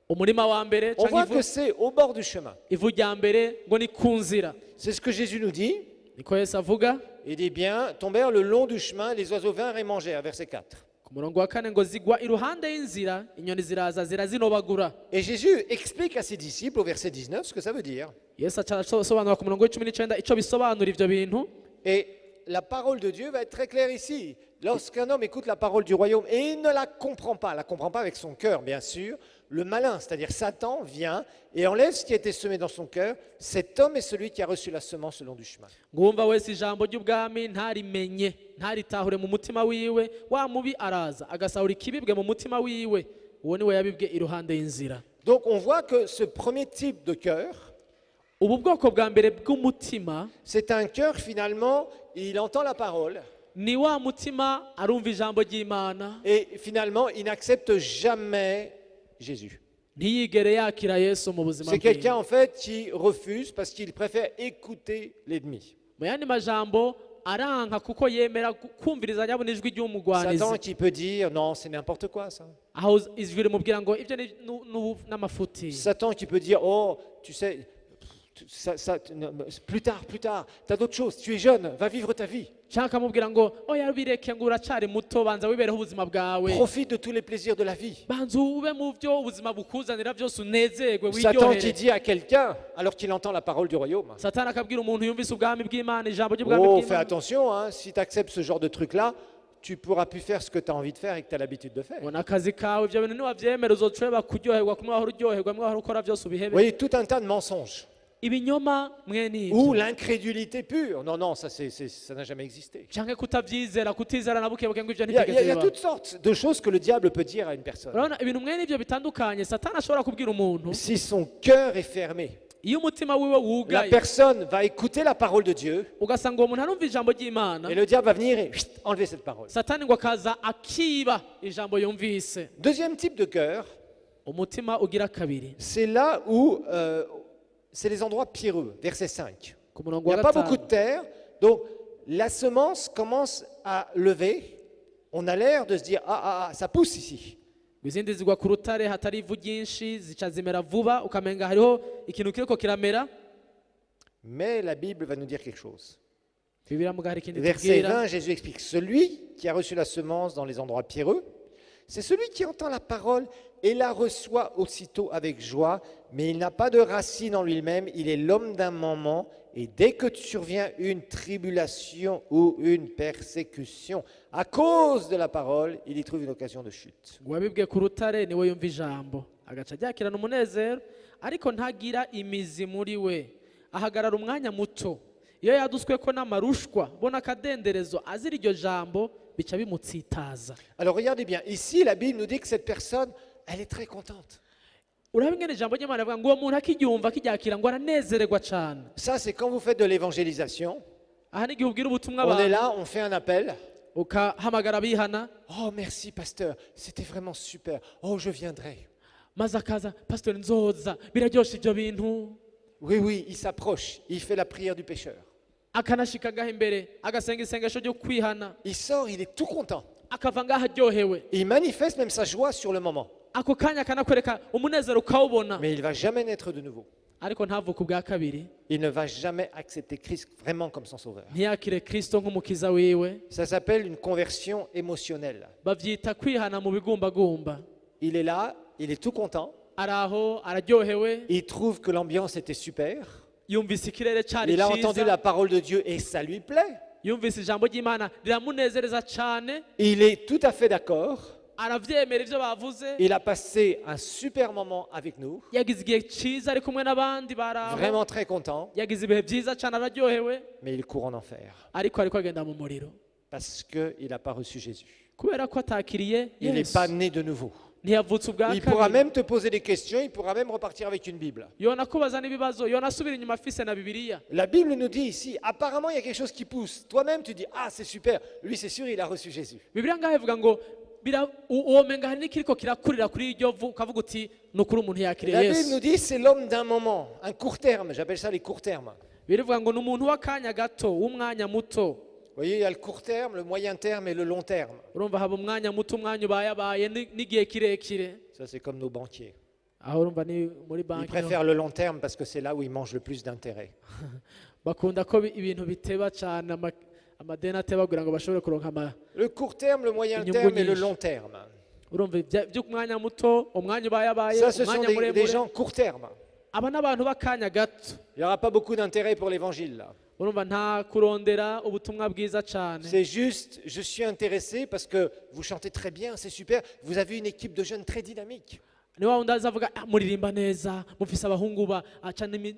Umurima wa mbere on voit canke que c'est au bord du chemin. ivu rya mbere ngo ni ku nzira. C'est ce que Jésus nous dit. Niko Yesu avuga. Il dit bien, tombèrent le long du chemin, les oiseaux vinrent et mangèrent, verset 4. Ku murongo wa kane ngo zigwa iruhande y'inzira, inyoni ziraza zirazinobagura. Et Jésus explique à ses disciples au verset 19 ce que ça veut dire. Yesu aca arasobanura ku murongo w'icumi n'icenda ico bisobanura ivyo bintu. Et la parole de Dieu va être très claire ici. Lorsqu'un homme écoute la parole du royaume et il ne la comprend pas avec son cœur, bien sûr, le malin, c'est-à-dire Satan, vient et enlève ce qui a été semé dans son cœur. Cet homme est celui qui a reçu la semence le long du chemin. Ngumva wese ijambo ry'ubwami ntarimenye, ntaritahure mu mutima wiwe, wa mubi araza agasahura ikibibwe mu mutima wiwe, uwo niwe yabibwe iruhande y'inzira. Donc on voit que ce premier type de cœur, Ubu bwoko bwa mbere bw'umutima c'est un cœur finalement, il entend la parole ni wa mutima arumva ijambo ry'Imana, et finalement il n'accepte jamais Jésus. ntiyigere yakira Yesu mu buzima C'est quelqu'un bwiwe. en fait qui refuse parce qu'il préfère écouter l'ennemi. Mu yandi majambo aranka kuko yemera kumviriza nyabona ijwi ry'umugwanizi. Satan qui peut dire non, c'est n'importe quoi ça. Aho ijwi rimubwira ngo ibyo ni n'amafuti. Satan qui peut dire oh, tu sais, Non, plus tard, tu as d'autres choses, tu es jeune, va vivre ta vie. cyangwa akamubwira ngo oya bireke ngo uracyari muto banza wibereho ubuzima bwawe Profite de tous les plaisirs de la vie. banza ube mu byo ubuzima bukuzanira byose unezerwe Satan qui wiryohere dit à quelqu'un, alors qu'il entend la parole du royaume, satani akabwira umuntu yumvise ubwami bw'imana ijambo ry'ubwami oh, fais bw'imana attention, hein, si tu acceptes ce genre de truc-là, tu pourras plus faire ce que tu as envie de faire et que tu as l'habitude de faire. ngo n'akazi kawe ibyo bintu niwabyemera uzoshobora kuryoherwa kumwe wahora uryoherwa mwe wahora ukora byose Vous ubihebe voyez, tout un tas de mensonges. ibinyoma mwene Ou ibyo l'incrédulité pure. Non, non, ça n'a jamais existé. cyangwa kutabyizera kutizera na bukebuke ngo ibyo Il y a ntibyigeze biba toutes sortes de choses que le diable peut dire à une personne. urabona ibintu mwene ibyo bitandukanye satani ashobora kubwira umuntu Si son cœur est fermé, iyo umutima wiwe la wugaye personne va écouter la parole de Dieu ugasanga uwo muntu arumva ijambo ry'imana et le diable va venir et enlever cette parole. satani ngo akaza akiba ijambo yumvise Deuxième type de cœur, umutima ugira kabiri c'est là où c'est les endroits pierreux, verset 5. ku murongo Il wa n'y a pas beaucoup gatanu de terre, donc la semence commence à lever. On a l'air de se dire, ça pousse ici. izindi zigwa ku rutare hatari ivu ryinshi zica zimera vuba ukamenga hariho ikintu kiriko kiramera Mais la Bible va nous dire quelque chose. bibiliya muga hari ikindi Verset tubwira 20, Jésus explique, celui qui a reçu la semence dans les endroits pierreux, c'est celui qui entend la parole et la reçoit aussitôt avec joie, mais il n'a pas de racine en lui-même, il est l'homme d'un moment, et dès que survient une tribulation ou une persécution, à cause de la parole, il y trouve une occasion de chute. ngo wabibwiye ku rutare niwe yumva ijambo agaca aryakirana umunezero ariko ntagira imizi muri we ahagarara umwanya muto iyo yaduswe ko n'amarushwa bona akadenderezo azira iryo jambo bica bimutsitaza Alors regardez bien, ici la Bible nous dit que cette personne, elle est très contente. uraba ingene ijambo ry'imana rivuga ngo uwo muntu akiryumva akiryakira ngo aranezererwa cyane Ça, c'est quand vous faites de l'évangélisation. aha n'igihe ubwira ubutumwa On est abantu là, on fait un appel. ukahamagara abihana Oh, merci, pasteur, c'était vraiment super. Oh, je viendrai. maze akaza pasitori nzoza biraryoshye ibyo bintu Oui, oui, il s'approche, il fait la prière du pécheur. akanashika ngaho imbere agasenga isengesho ryo kwihana Il sort, il est tout content. akava ngaho aryohewe Et il manifeste même sa joie sur le moment. ako kanya akanakwereka umunezero ukawubona Mais il ne va jamais naître de nouveau. ariko ntavuke ubwa kabiri Il ne va jamais accepter Christ vraiment comme son sauveur. ntiyakire kristo nk'umukiza wiwe Ça s'appelle une conversion émotionnelle. bavyita kwihana mu bigumbagumba Il est là, il est tout content. ari aho araryohewe Il trouve que l'ambiance était super. yumvise ikirere cyari Il a entendu cyiza la parole de Dieu et ça lui plaît. yumvise ijambo ry'imana riramunezereza cyane Il est tout à fait d'accord. aravyemera ivyo bavuze Il a passé un super moment avec nous. yagize igihe cyiza ari kumwe n'abandi bari aho Vraiment très content. yagize ibihe byiza cyane araryohewe Mais il court en enfer. ariko ariko agenda mu muriro Parce qu'il n'a pas reçu Jésus. kubera ko atakiriye Il n'est yesu pas né de nouveau. ntiyavutse ubwa Il pourra kabiri même te poser des questions, il pourra même repartir avec une Bible. yona kubaza n'ibibazo yona asubira inyuma afise na bibiliya La Bible nous dit ici, apparemment il y a quelque chose qui pousse. Toi-même tu dis, ah c'est super, lui c'est sûr il a reçu Jésus. bibiliya ngaho ivuga ngo uwomenga hari n'ikiriko kirakurira kuri iryo vu ukavuga uti ni ukuri umuntu yakiriye La Bible yesu nous dit c'est l'homme d'un moment, un court terme, j'appelle ça les courts termes. birivuga ngo ni umuntu w'akanya gato w'umwanya muto Vous voyez, il y a le court terme, le moyen terme et le long terme. urumva haba umwanya muto umwanya ubayabaye n'igihe kirekire Ça c'est comme nos banquiers. aho urumva ni muri Ils banki préfèrent le long terme parce que c'est là où ils mangent le plus d'intérêt. bakunda ko ibintu biteba cyane amadeni ateba kugira ngo bashobore kuronka Le court terme, le moyen Inyungu terme et le nyinshi. long terme. urumva by'umwanya muto umwanya ubayabaye Ça ce sont umwanya des muremure gens court terme. aba n'abantu b'akanya gato Il n'y aura pas beaucoup d'intérêt pour l'évangile là. urumva nta kurondera ubutumwa bwiza cyane C'est juste, je suis intéressé parce que vous chantez très bien, c'est super. Vous avez une équipe de jeunes très dynamique. ni wa wundi azavuga muririmba neza mufise abahungu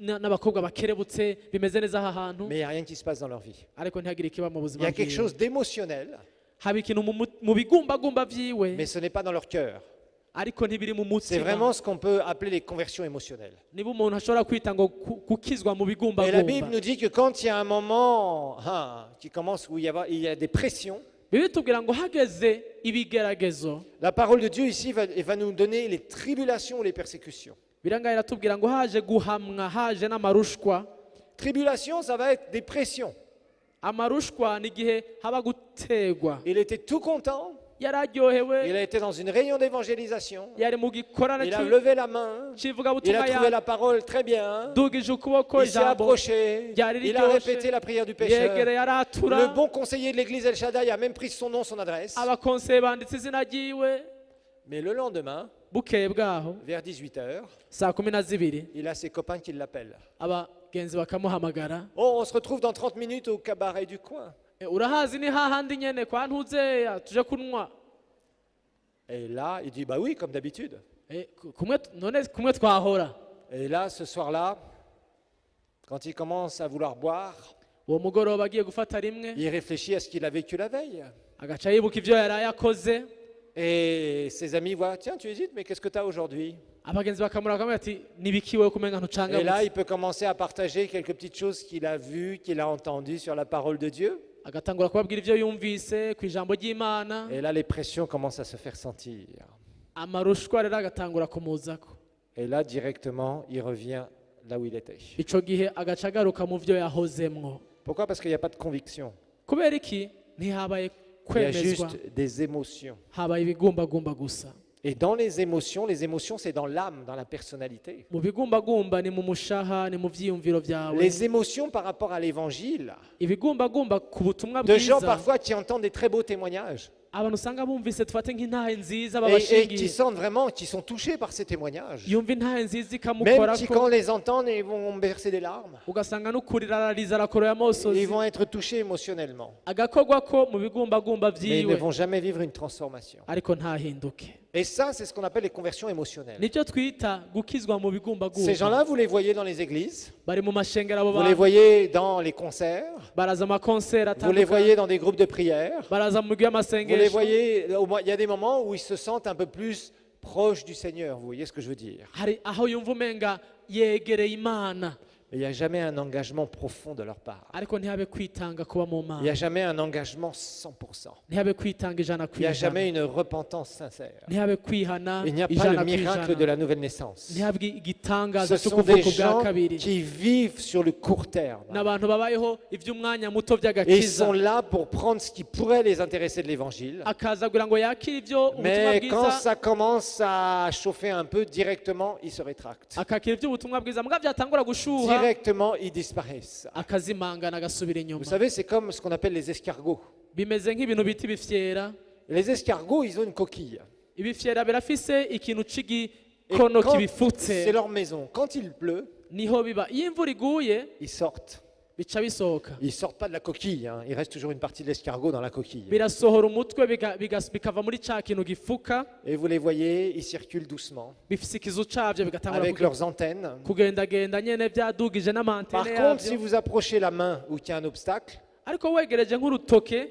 n'abakobwa bakerebutse bimeze neza aha hantu Mais il n'y a rien qui se passe dans leur vie. ariko ntihagire ikiba mu Il y buzima a quelque bwiwe chose d'émotionnel, haba ikintu mu bigumbagumba vyiwe mais ce n'est pas dans leur cœur. ariko ntibiri mu C'est mutima vraiment ce qu'on peut appeler les conversions émotionnelles. niba umuntu ashobora kwita ngo gukizwa mu Et la Bible bigumbagumba nous dit que quand il y a un moment qui commence où il y a des pressions, bibi tubwira ngo hageze ibigeragezo la parole de Dieu ici va nous donner les tribulations ou les persécutions. birangaye iratubwira ngo haje guhamwa haje n'amarushwa Tribulation, ça va être des pressions. amarushwa ni igihe haba gutegwa Il était tout content, yari aryohewe Il a été dans une réunion d'évangélisation. yari mu gikorane Il a levé la main. Il cy'ivugabutumwa a trouvé la parole très bien. yadugije ukuboko Il s'est ijambo approché. ryari Il a riryoshe répété la prière du pécheur. yegereye Le aratura bon conseiller de l'église El Shaddai a même pris son nom, son adresse. abakonseye banditse izina ryiwe Mais le lendemain, bukeye bwaho vers 18h, saa 12 il a ses copains qui l'appellent. abagenzi bakamuhamagara Oh, on se retrouve dans 30 minutes au cabaret du coin. urahazi ni hahandi nyene kwa ntuzeya tuje kunywa Et là, il dit, bah oui, comme d'habitude. none kumwe twahora Et là, ce soir-là, quand il commence à vouloir boire, uwo mugoroba agiye gufata rimwe il réfléchit à ce qu'il a vécu la veille. agaca yibuka ivyo yari yakoze Et ses amis voient, tiens, tu hésites, mais qu'est-ce que tu as aujourd'hui? abagenzi bakamura bakamubwira ati nibikiwe kumenga Et là, ntucangamutse il peut commencer à partager quelques petites choses qu'il a vues, qu'il a entendues sur la parole de Dieu. agatangura kubabwira ivyo yumvise ku ijambo ry'imana Et là, les pressions commencent à se faire sentir. amarushwa rero agatangura kumuzako Et là, directement, il revient là où il était. ico gihe agaca agaruka mu vyo yahozemwo Pourquoi? Parce qu'il n'y a pas de conviction. kubera iki ntihabaye Il y a kwemezwa juste des émotions. habaye ibigumbagumba gusa Et dans les émotions, c'est dans l'âme, dans la personnalité. mu bigumbagumba ni mu mushaha ni mu vyiyumviro vyawe Les émotions par rapport à l'évangile, ibigumbagumba ku butumwa de gens bwiza parfois qui entendent des très beaux témoignages abantu usanga bumvise tufate nk'intahe nziza et qui babashingiye sentent vraiment, qui sont touchés par ces témoignages. yumva intahe nziza Même ikamukora si ko quand on les entend, ils vont verser des larmes. ugasanga n'ukurira arariza arakoroya Ils amosozi vont être touchés émotionnellement. agakorwa ko mu bigumbagumba Mais ils ne vyiwe vont jamais vivre une transformation. ariko ntahinduke Et ça, c'est ce qu'on appelle les conversions émotionnelles. nicyo twita gukizwa mu Ces bigumbagumba gens-là, vous les voyez dans les églises, bari mu mashengero abo vous les bantu voyez dans les concerts, baraza amakonseri vous les atandukanye voyez dans des groupes de prière, baraza mu migwi vous les y'amasengesho voyez, il y a des moments où ils se sentent un peu plus proches du Seigneur, vous voyez ce que je veux dire. hari aho yumva umenga yegereye imana Mais il n'y a jamais un engagement profond de leur part. ariko ntihabe kwitanga kuba mu Il n'y a mana jamais un engagement 100%. ntihabe kwitanga ijana ku Il n'y a jamais ijana une repentance sincère. ntihabe kwihana Il n'y a pas ijana le ku miracle de ijana la nouvelle naissance. ntihabwe igitangaza Ce cyo sont des kuvuka ubwa gens kabiri qui vivent sur le court terme. ni abantu babayeho iby'umwanya muto Et ils by'agakiza sont là pour prendre ce qui pourrait les intéresser de l'évangile. akaza kugira ngo yakire ibyo ubutumwa Mais quand bwiza ça commence à chauffer un peu, directement, ils se rétractent. akakira iby'ubutumwa bwiza mbwa byatangura gushuha Directement, ils disparaissent. akazimangana agasubira Vous inyuma savez, c'est comme ce qu'on appelle les escargots. bimeze nk'ibintu bita ibifyera Les escargots, ils ont une coquille. ibifyera birafise ikintu Et c'igikono quand- kibifutse c'est leur maison. Quand il pleut, niho biba iyo imvura iguye ils sortent. bica bisohoka Ils sortent pas de la coquille. Hein. Il reste toujours une partie de l'escargot dans la coquille. birasohora umutwe bikava muri ca kintu gifuka Et vous les voyez, ils circulent doucement bifise ikizu cabyo bigatangura avec leurs antennes. kugendagenda nyene byadugije Par n'amantene contre, si yabyo vous approchez la main où il y a un obstacle, ariko wegereje nk'urutoke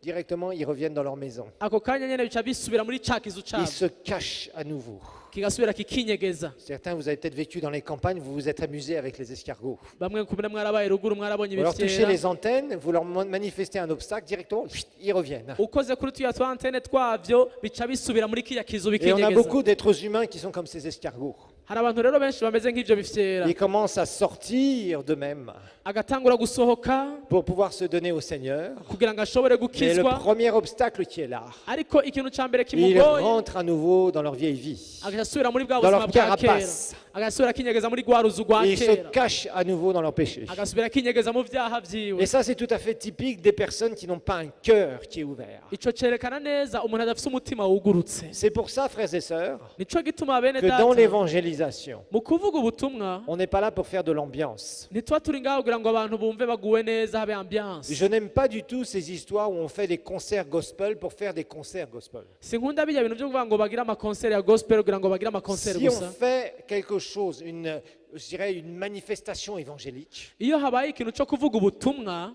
directement, ils reviennent dans leur maison. ako kanya nyene bica bisubira muri ca kizu Ils cabyo se cachent à nouveau. kigasubira kikinyegeza Certains, vous avez peut-être vécu dans les campagnes, vous vous êtes amusés avec les escargots. bamwe kumwe mwarabaye ruguru mwarabonye Vous leur touchez ibifyera les antennes, vous leur manifestez un obstacle, directement, ils reviennent. ukoze kuri tuya twa antene twavyo bica bisubira muri kiya kizu Et on a bikinyegeza beaucoup d'êtres humains qui sont comme ces escargots. hari abantu rero benshi bameze nk'ivyo bifyera Ils commencent à sortir d'eux-mêmes agatangura gusohoka pour pouvoir se donner au Seigneur. kugira ngo ashobore Mais le gukizwa premier obstacle qui est là, ariko ikintu ca mbere ils kimugoye rentrent à nouveau dans leur vieille vie. agasubira muri bwa Dans buzima leur bwa kera carapace. agasubira akinyegeza muri rwa ruzu rwa Et ils se kera cachent à nouveau dans leur péché. agasubira akinyegeza mu vyaha vyiwe Et ça, c'est tout à fait typique des personnes qui n'ont pas un cœur qui est ouvert. ico cerekana neza umuntu adafise umutima wugurutse C'est pour ça, frères et sœurs, nico gituma bene que dans data l'évangélisation, mu kuvuga ubutumwa on n'est pas là pour faire de l'ambiance. ntituba turi ngaho kugira ngo abantu bumve baguwe neza habe ambiance Je n'aime pas du tout ces histoires où on fait des concerts gospel pour faire des concerts gospel. sinkunda bijya bintu byo kuvuga ngo bagire amakonseri ya gospel kugira ngo bagire amakonseri Si on gusa fait quelque chose, je dirais une manifestation évangélique, iyo habaye ikintu cyo kuvuga ubutumwa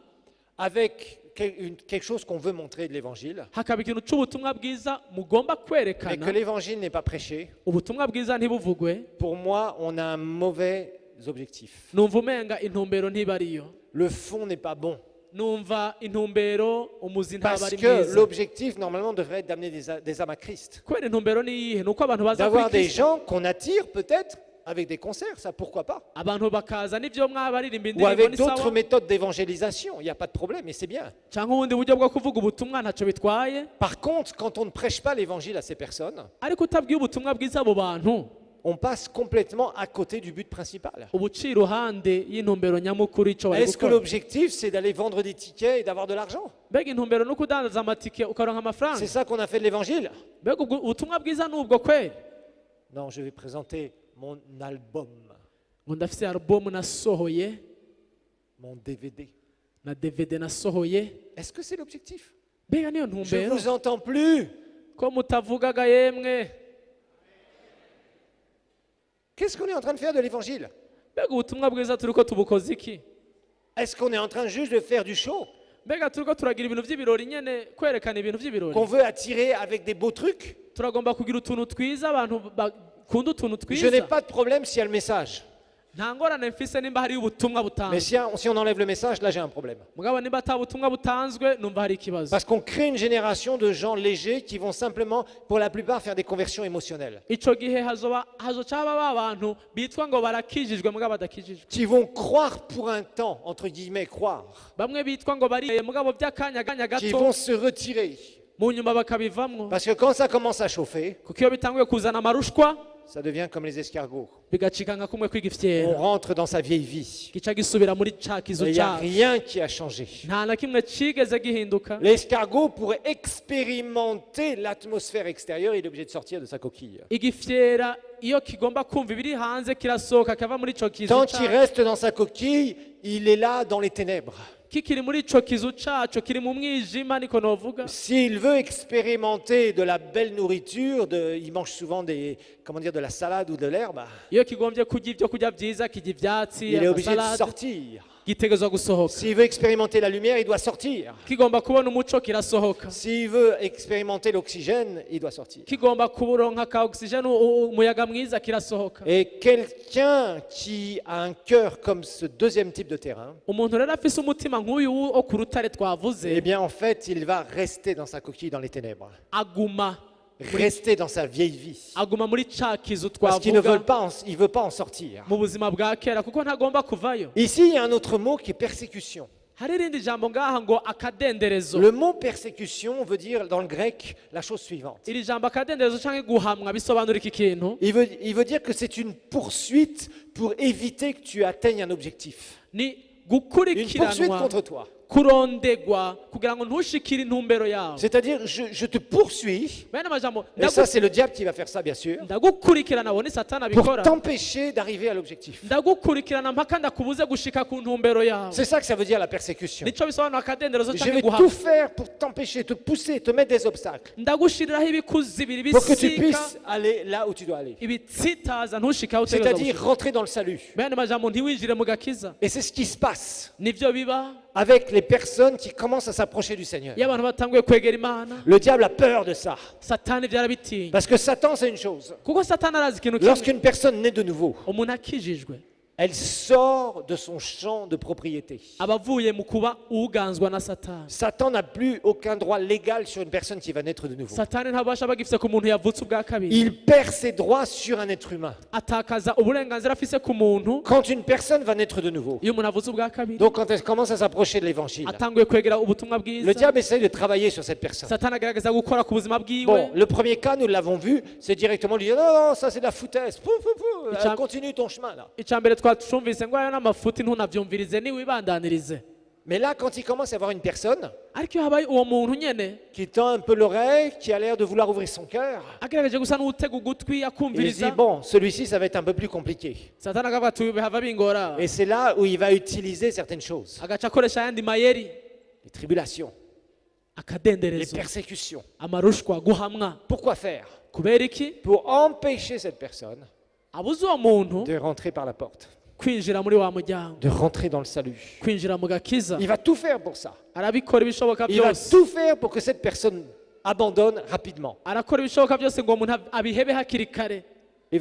avec quelque chose qu'on veut montrer de l'évangile, hakaba ikintu cy'ubutumwa bwiza mugomba mais kwerekana que l'évangile n'est pas prêché, ubutumwa bwiza ntibuvugwe pour moi, on a un mauvais objectif. numva umenga intumbero ntiba ariyo Le fond n'est pas bon. numva intumbero umuzi ntaba Parce ari que mwiza l'objectif, normalement, devrait être d'amener des âmes à Christ. kubera intumbero ni iyihe ni uko abantu baza D'avoir kuri des Kristo gens qu'on attire peut-être, avec des concerts, ça pourquoi pas. abantu bakaza n'ibyo mwabaririmba Ou indirimbo avec ni d'autres sawa méthodes d'évangélisation, il n'y a pas de problème et c'est bien. cyangwa ubundi buryo bwo kuvuga ubutumwa ntacyo bitwaye Par contre, quand on ne prêche pas l'évangile à ces personnes, ariko utabwiye ubutumwa bwiza abo bantu on passe complètement à côté du but principal. uba uciye iruhande y'intumbero nyamukuru icyo bari Est-ce que gukora l'objectif, c'est d'aller vendre des tickets et d'avoir de l'argent? mbega intumbero ni ukudandaza amatike ukaronka C'est amafaranga ça qu'on a fait de l'évangile? mbega ubutumwa bwiza ni ubwo kweri Non, je vais présenter mon album, ngo ndafite alubumu nasohoye mon DVD. na DVD nasohoye Est-ce que c'est l'objectif? mbega niyo Je ne ntumbero vous entends plus. ko mutavugaga yemwe Qu'est-ce qu'on est en train de faire de l'évangile? mbega ubutumwa bwiza turi ko tubukoze iki Est-ce qu'on est en train juste de faire du show? mbega turi ko turagira ibintu by'ibirori nyine kwerekana ibintu by'ibirori Qu'on veut attirer avec des beaux trucs? turagomba kugira utuntu twiza abantu bakunda utuntu Je n'ai twiza pas de problème s'il y a le message. nta ngorane mfise nimba hari ubutumwa Mais butanzwe si on enlève le message, là j'ai un problème. mugabo nimba ata butumwa butanzwe numva hari ikibazo Parce qu'on crée une génération de gens légers qui vont simplement, pour la plupart, faire des conversions émotionnelles. ico gihe hazoca haba ba bantu bitwa ngo barakijijwe mugabo badakijijwe Qui vont croire pour un temps, entre guillemets, croire. bamwe bitwa ngo bari mugabo by'akanya Qui gato vont se retirer. mu nyuma bakabivamwo Parce que quand ça commence à chauffer, kuko iyo bitanguye kuzana amarushwa ça devient comme les escargots. bigacika nka kumwe On kw'igifyera rentre dans sa vieille vie. gica gisubira muri ca kizu Il n'y a cabo rien qui a changé. nta na kimwe cigeze gihinduka L'escargot, pour expérimenter l'atmosphère extérieure, il est obligé de sortir de sa coquille. igifyera iyo kigomba kumva ibiri hanze kirasohoka kava muri ico kizu Tant qu'il caco reste dans sa coquille, il est là dans les ténèbres. kikiri muri ico kizu caco kiri mu mwijima niko novuga S'il veut expérimenter de la belle nourriture, il mange souvent de la salade ou de l'herbe, iyo kigombye kurya ibyo kurya byiza kirya ivyatsi il est obligé de amasalade sortir. gitegerezwa gusohoka S'il veut expérimenter la lumière, il doit sortir. kigomba kubona umuco kirasohoka S'il veut expérimenter l'oxygène, il doit sortir. kigomba kuburonka ka oxygene umuyaga mwiza kirasohoka Et quelqu'un qui a un cœur comme ce deuxième type de terrain, umuntu rero afise umutima nk'uyu wo ku rutare twavuze eh bien en fait, il va rester dans sa coquille dans les ténèbres. aguma Rester dans sa vieille vie. aguma muri ca kizu Parce qu'il ne twavuga veut pas en sortir. mu buzima bwa kera kuko ntagomba kuvayo Ici, il y a un autre mot qui est persécution. hari irindi jambo ngaha ngo akadenderezo Le mot persécution veut dire dans le grec la chose suivante. iri jambo akadenderezo canke guhamwa bisobanura iki kintu Il veut dire que c'est une poursuite pour éviter que tu atteignes un objectif. ni Une poursuite gukurikiranwa contre toi. kurondegwa kugira ngo ntushikire intumbero yawe C'est-à-dire, je te poursuis, bene amajambo et ça c'est le diable qui va faire ça bien sûr, ndagukurikirana abo ni satani pour abikora t'empêcher d'arriver à l'objectif. ndagukurikirana mpaka ndakubuze gushika ku ntumbero yawe C'est ça que ça veut dire la persécution. nico bisobanura akadenderezo Je canke vais tout guhamwa faire pour t'empêcher, te pousser, te mettre des obstacles, ndagushiriraho ibikuzibira pour que tu ibisika puisses aller là où tu dois aller. ibitsitaza ntushike aho utegerezwa C'est-à-dire gushika rentrer dans le salut. bene amajambo ntiwinjire mu gakiza Et c'est ce qui se passe nivyo biba avec les personnes qui commencent à s'approcher du Seigneur. iyo abantu batanguye kwegera imana Le diable a peur de ça. satani vyarabitinya Parce que Satan, c'est une chose. kuko satani arazi ikintu kimwe Lorsqu'une personne naît de nouveau, umuntu akijijwe elle sort de son champ de propriété. aba avuye mu kuba uganzwa na satani Satan n'a plus aucun droit légal sur une personne qui va naître de nouveau. satani nta bubasha aba agifise ku muntu yavutse ubwa kabiri Il perd ses droits sur un être humain. atakaza uburenganzira afise ku muntu Quand une personne va naître de nouveau, iyo umuntu avutse ubwa kabiri donc quand elle commence à s'approcher de l'évangile, atanguye kwegera ubutumwa le bwiza diable essaye de travailler sur cette personne. satani agerageza gukora ku buzima bwiwe Bon, le premier cas, nous l'avons vu, c'est directement lui dire non, non, ça c'est de la foutaise. Pouf, pouf, pouf, Et ça- continue ton chemin là. icya mbere twacumvise ngo ayo n'amafuti ntunavyumvirize niwibandanirize Mais là, quand il commence à voir une personne ariko iyo habaye uwo muntu nyene qui tend un peu l'oreille, qui a l'air de vouloir ouvrir son cœur, agerageje gusa n'utega ugutwi il se dit akumviriza bon, celui-ci, ça va être un peu plus compliqué. satani akavuga ati bihava bingora Et c'est là où il va utiliser certaines choses. agaca akoresha ayandi mayeri Les tribulations, les akadenderezo persécutions. amarushwa guhamwa Pourquoi faire? kubera iki Pour empêcher cette personne abuze uwo muntu de rentrer par la porte, kwinjira muri wa muryango de rentrer dans le salut. kwinjira mu gakiza Il va tout faire pour ça. arabikora ibishoboka Il va byose tout faire pour que cette personne abandonne rapidement. arakora ibishoboka byose ngo uwo muntu abihebe hakiri kare Il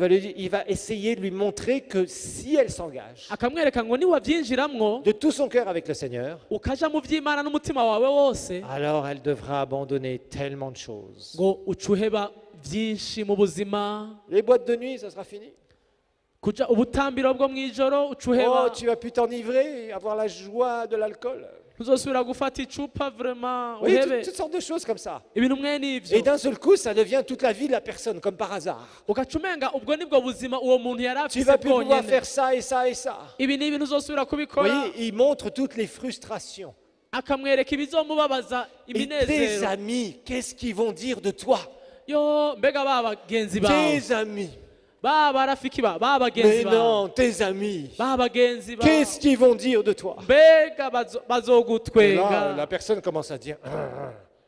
va essayer de lui montrer que si elle s'engage akamwereka ngo niwabyinjiramwo de tout son cœur avec le Seigneur, ukaja mu by'imana n'umutima wawe wose alors elle devra abandonner tellement de choses. ngo uca uheba byinshi mu buzima Les boîtes de nuit, ça sera fini. kuja ubutambiro bwo mwijoro Oh, ucuheba tu as pu t'enivrer, avoir la joie de l'alcool. uzosubira gufata icupa vraiment Oui, uhebe toutes sortes de choses comme ça. ibintu mwene Et ivyo d'un seul coup, ça devient toute la vie de la personne, comme par hasard. ugacumenga ubwo nibwo buzima uwo muntu yari Tu afise vas plus pouvoir bwonyene faire ça et ça et ça. ibi ni ibintu uzosubira Vous kubikora voyez, il montre toutes les frustrations. akamwereka ibizomubabaza Et tes iminezero amis, qu'est-ce qu'ils vont dire de toi? yo mbega ba bagenzi bawe Tes amis. ba barafiki ba Mais bagenzi bawe non, tes amis. ba bagenzi bawe Qu'est-ce qu'ils vont dire de toi? mbega Et là, bazogutwenga la personne commence à dire,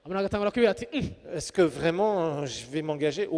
umuntu agatangura kwibwira ati est-ce que vraiment je vais m'engager?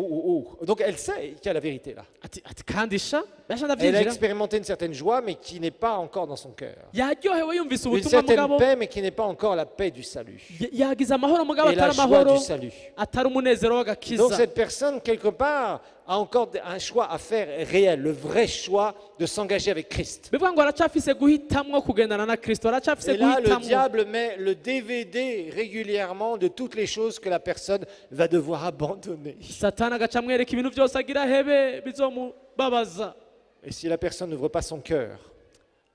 Donc elle sait qu'il y a la vérité là. ati kandi sha basha Elle a ndavyinjira expérimenté une certaine joie, mais qui n'est pas encore dans son cœur. yaryohewe yumvise Une ubutumwa certaine mugabo paix, mais qui n'est pas encore la paix du salut. yagize amahoro mugabo Et la atari joie amahoro du salut. atari umunezero Donc w'agakiza cette personne, quelque part, a encore un choix à faire réel, le vrai choix de s'engager avec Christ. bivuga ngo aracafise guhitamwo kugendana na kristo aracafise Et là, le guhitamwo diable met le DVD régulièrement de toutes les choses que la personne va devoir abandonner. satani agaca amwereka ibintu byose agira hebe bizomubabaza Et si la personne n'ouvre pas son cœur,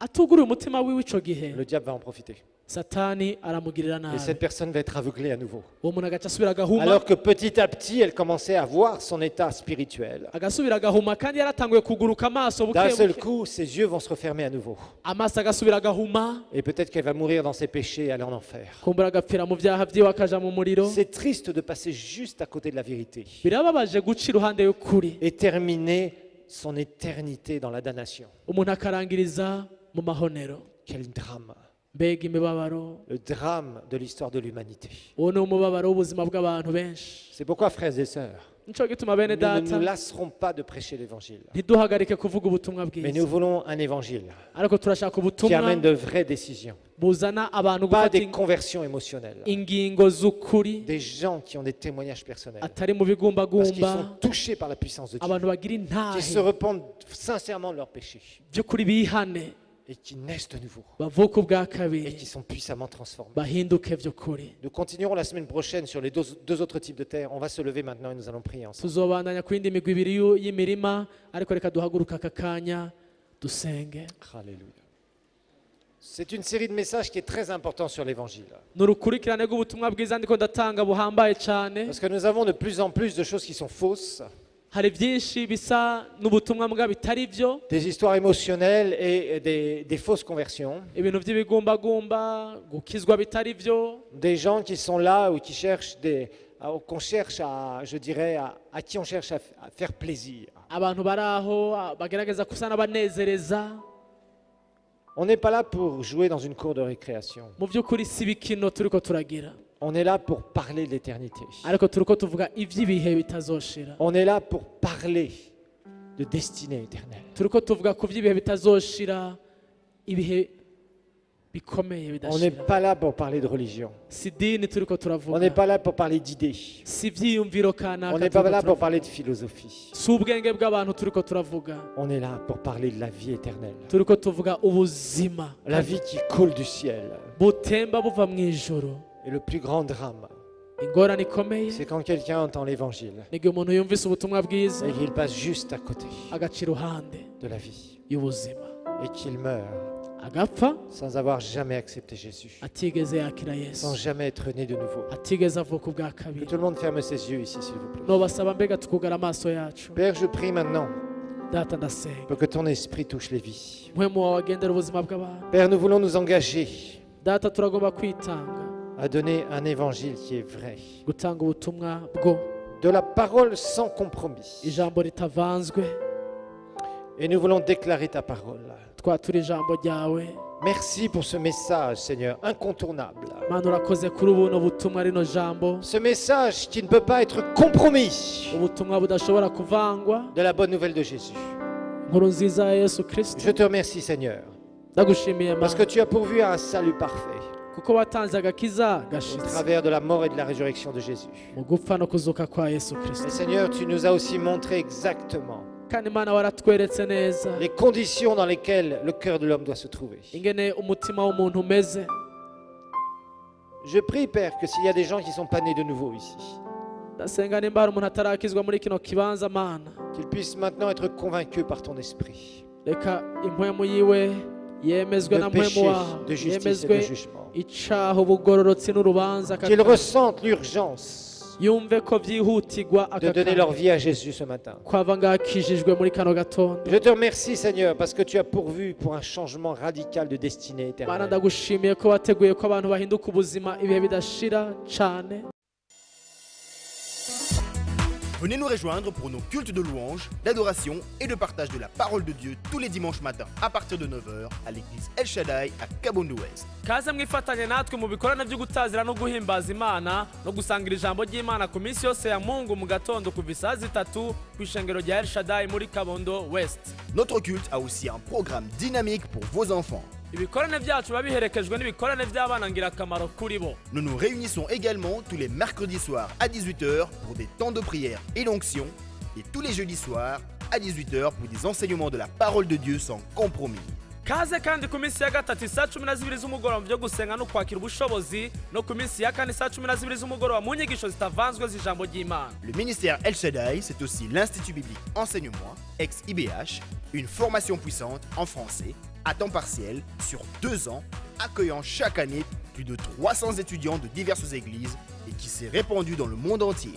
atuguruye umutima wiwe ico gihe le diable va en profiter. satani aramugirira Et nabi cette personne va être aveuglée à nouveau. uwo muntu agaca asubira agahuma Alors que petit à petit, elle commençait à voir son état spirituel. agasubira agahuma kandi yaratanguye kuguruka amaso buke D'un seul buke coup, ses yeux vont se refermer à nouveau. amaso agasubira agahuma Et peut-être qu'elle va mourir dans ses péchés et aller en enfer. kumbura agapfira mu byaha byiwe akaja mu muriro C'est triste de passer juste à côté de la vérité birababaje guca iruhande y'ukuri et terminer son éternité dans la damnation. umuntu akarangiriza mu mahonero Quel drame! mbega imibabaro Le drame de l'histoire de l'humanité. uwo ni umubabaro w'ubuzima bw'abantu benshi C'est pourquoi, frères et sœurs, nico gituma bene nous ne data nous lasserons pas de prêcher l'évangile. ntiduhagarike kuvuga ubutumwa Mais bwiza nous voulons un évangile ariko turashaka qui ubutumwa amène de vraies décisions, buzana abantu pas gufata des conversions émotionnelles. ingingo z'ukuri Des gens qui ont des témoignages personnels, atari mu parce qu'ils bigumbagumba sont touchés par la puissance de Dieu, abantu bagira qui intahe se repentent sincèrement de leurs péchés by'ukuri bihane et qui naissent de nouveau bavuke ubwa et kabiri qui sont puissamment transformés. bahinduke by'ukuri Nous continuerons la semaine prochaine sur les deux autres types de terre. On va se lever maintenant et nous allons prier ensemble. tuzobandanya ku yindi migwi ibiri y'imirima ariko reka duhaguruka aka kanya dusenge Alléluia. C'est une série de messages qui est très important sur l'évangile. ni urukurikirane rw'ubutumwa bwiza ndiko ndatanga buhambaye cyane Parce que nous avons de plus en plus de choses qui sont fausses, hari byinshi bisa n'ubutumwa mbwa bitari byo des histoires émotionnelles et des fausses conversions. ibintu by'ibigumbagumba gukizwa bitari byo Des gens qui sont là ou qui cherchent qu'on cherche à, je dirais, à qui on cherche à faire plaisir. abantu bari aho bagerageza gusa n'abanezereza On n'est pas là pour jouer dans une cour de récréation. mu by'ukuri si ibikino turiko turagira On est là pour parler de l'éternité. ariko turiko tuvuga iby'ibihe bitazoshira On est là pour parler de destinée éternelle. turiko tuvuga ku by'ibihe bitazoshira ibihe bikomeye On n'est bidashira pas là pour parler de religion. si dini turiko On turavuga n'est pas là pour parler d'idées. si ibyiyumviro On kanaka n'est pas turiko là pour turavuga. parler de philosophie. si ubwenge bw'abantu turiko turavuga On est là pour parler de la vie éternelle. turiko tuvuga ubuzima La vie qui coule du ciel. butemba buva mu ijoro Et le plus grand drame, ingorane ikomeye c'est quand quelqu'un entend l'évangile n'igihe umuntu yumvise ubutumwa bwiza et qu'il passe juste à côté agaca iruhande de la vie y'ubuzima et qu'il meurt agapfa sans avoir jamais accepté Jésus, atigeze yakira sans yesu jamais être né de nouveau. atigeze avuka ubwa Que kabiri tout le monde ferme ses yeux ici, s'il vous plaît. nobasaba mbega tukugara amaso yacu Père, je prie maintenant data ndasenga pour que ton esprit touche les vies. muhemu wawe agendera ubuzima bw'abantu Père, nous voulons nous engager data turagomba kwitanga à donner un évangile qui est vrai. gutanga ubutumwa bwo De la parole sans compromis. ijambo ritavanzwe Et nous voulons déclarer ta parole. twatura ijambo ryawe Merci pour ce message, Seigneur, incontournable. mana urakoze kuri buno butumwa rino jambo Ce message qui ne peut pas être compromis ubutumwa budashobora kuvangwa de la bonne nouvelle de Jésus. inkuru nziza ya yesu kirisito Je te remercie, Seigneur, ndagushimiye parce que mana tu as pourvu à un salut parfait kuko watanze agakiza au gashitse travers de la mort et de la résurrection de Jésus. mu gupfa no kuzuka kwa yesu Et kirisito Seigneur, tu nous as aussi montré exactement kandi mana waratweretse neza les conditions dans lesquelles le cœur de l'homme doit se trouver. ingene umutima w'umuntu umeze Je prie, Père, que s'il y a des gens qui ne sont pas nés de nouveau ici, ndasenga nimba hari umuntu atarakizwa muri kino kibanza mana qu'il puisse maintenant être convaincu par ton esprit reka impwemu yiwe yemezwe de na mpwemu péché, wawe de justice et de yemezwe jugement. icaho ubugororotsi n'urubanza Qu'ils ressentent l'urgence yumve ko byihutirwa de donner leur vie à Jésus ce matin. kwava ngakijijwe muri kano gatondo. Je te remercie Seigneur parce que tu as pourvu pour un changement radical de destinée Mana éternelle. ndagushimiye ko wateguye ko abantu bahinduka ubuzima ibihe bidashira cane. Venez nous rejoindre pour nos cultes de louange, d'adoration et de partage de la parole de Dieu tous les dimanches matins à partir de 9h à l'église El Shaddai à Kabondo West. Kaze mwifatanye natwe mu bikorane byo gutazira no guhimbaza Imana no gusangira ijambo ry'Imana ku minsi yose ya Mungu mu gatondo kuva isaha 3 ku ishengero rya El Shaddai muri Kabondo West. Notre culte a aussi un programme dynamique pour vos enfants. Ibikorane byacu babiherekejwe n'ibikorane by'abana ngirakamaro kuri bo. Nous nous réunissons également tous les mercredis soirs à 18h pour des temps de prière et d'onction et tous les jeudis soirs à 18h pour des enseignements de la parole de Dieu sans compromis. Kaze kandi ku minsi ya gatatu saa 12 z'umugoroba byo gusenga no kwakira ubushobozi no ku minsi ya kane saa 12 z'umugoroba mu nyigisho zitavanzwe z'ijambo ry'Imana. Le ministère El Shaddai, c'est aussi l'Institut biblique Enseigne-moi, ex-IBH, une formation puissante en français, à temps partiel, sur 2 ans, accueillant chaque année plus de 300 étudiants de diverses églises et qui s'est répandu dans le monde entier.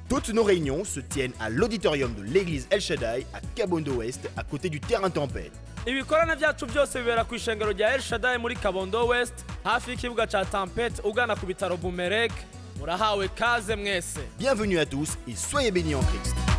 Toutes nos réunions se tiennent à l'auditorium de l'église El Shaddai à Kabondo West, à côté du terrain Tempête. Ibikorane byacu byose bibera ku ishengero rya El Shaddai muri Kabondo West hafi y'ikibuga ca Tempête ugana ku bitaro Bumerek. Murahawe kaze mwese. Bienvenue à tous et soyez bénis en Christ.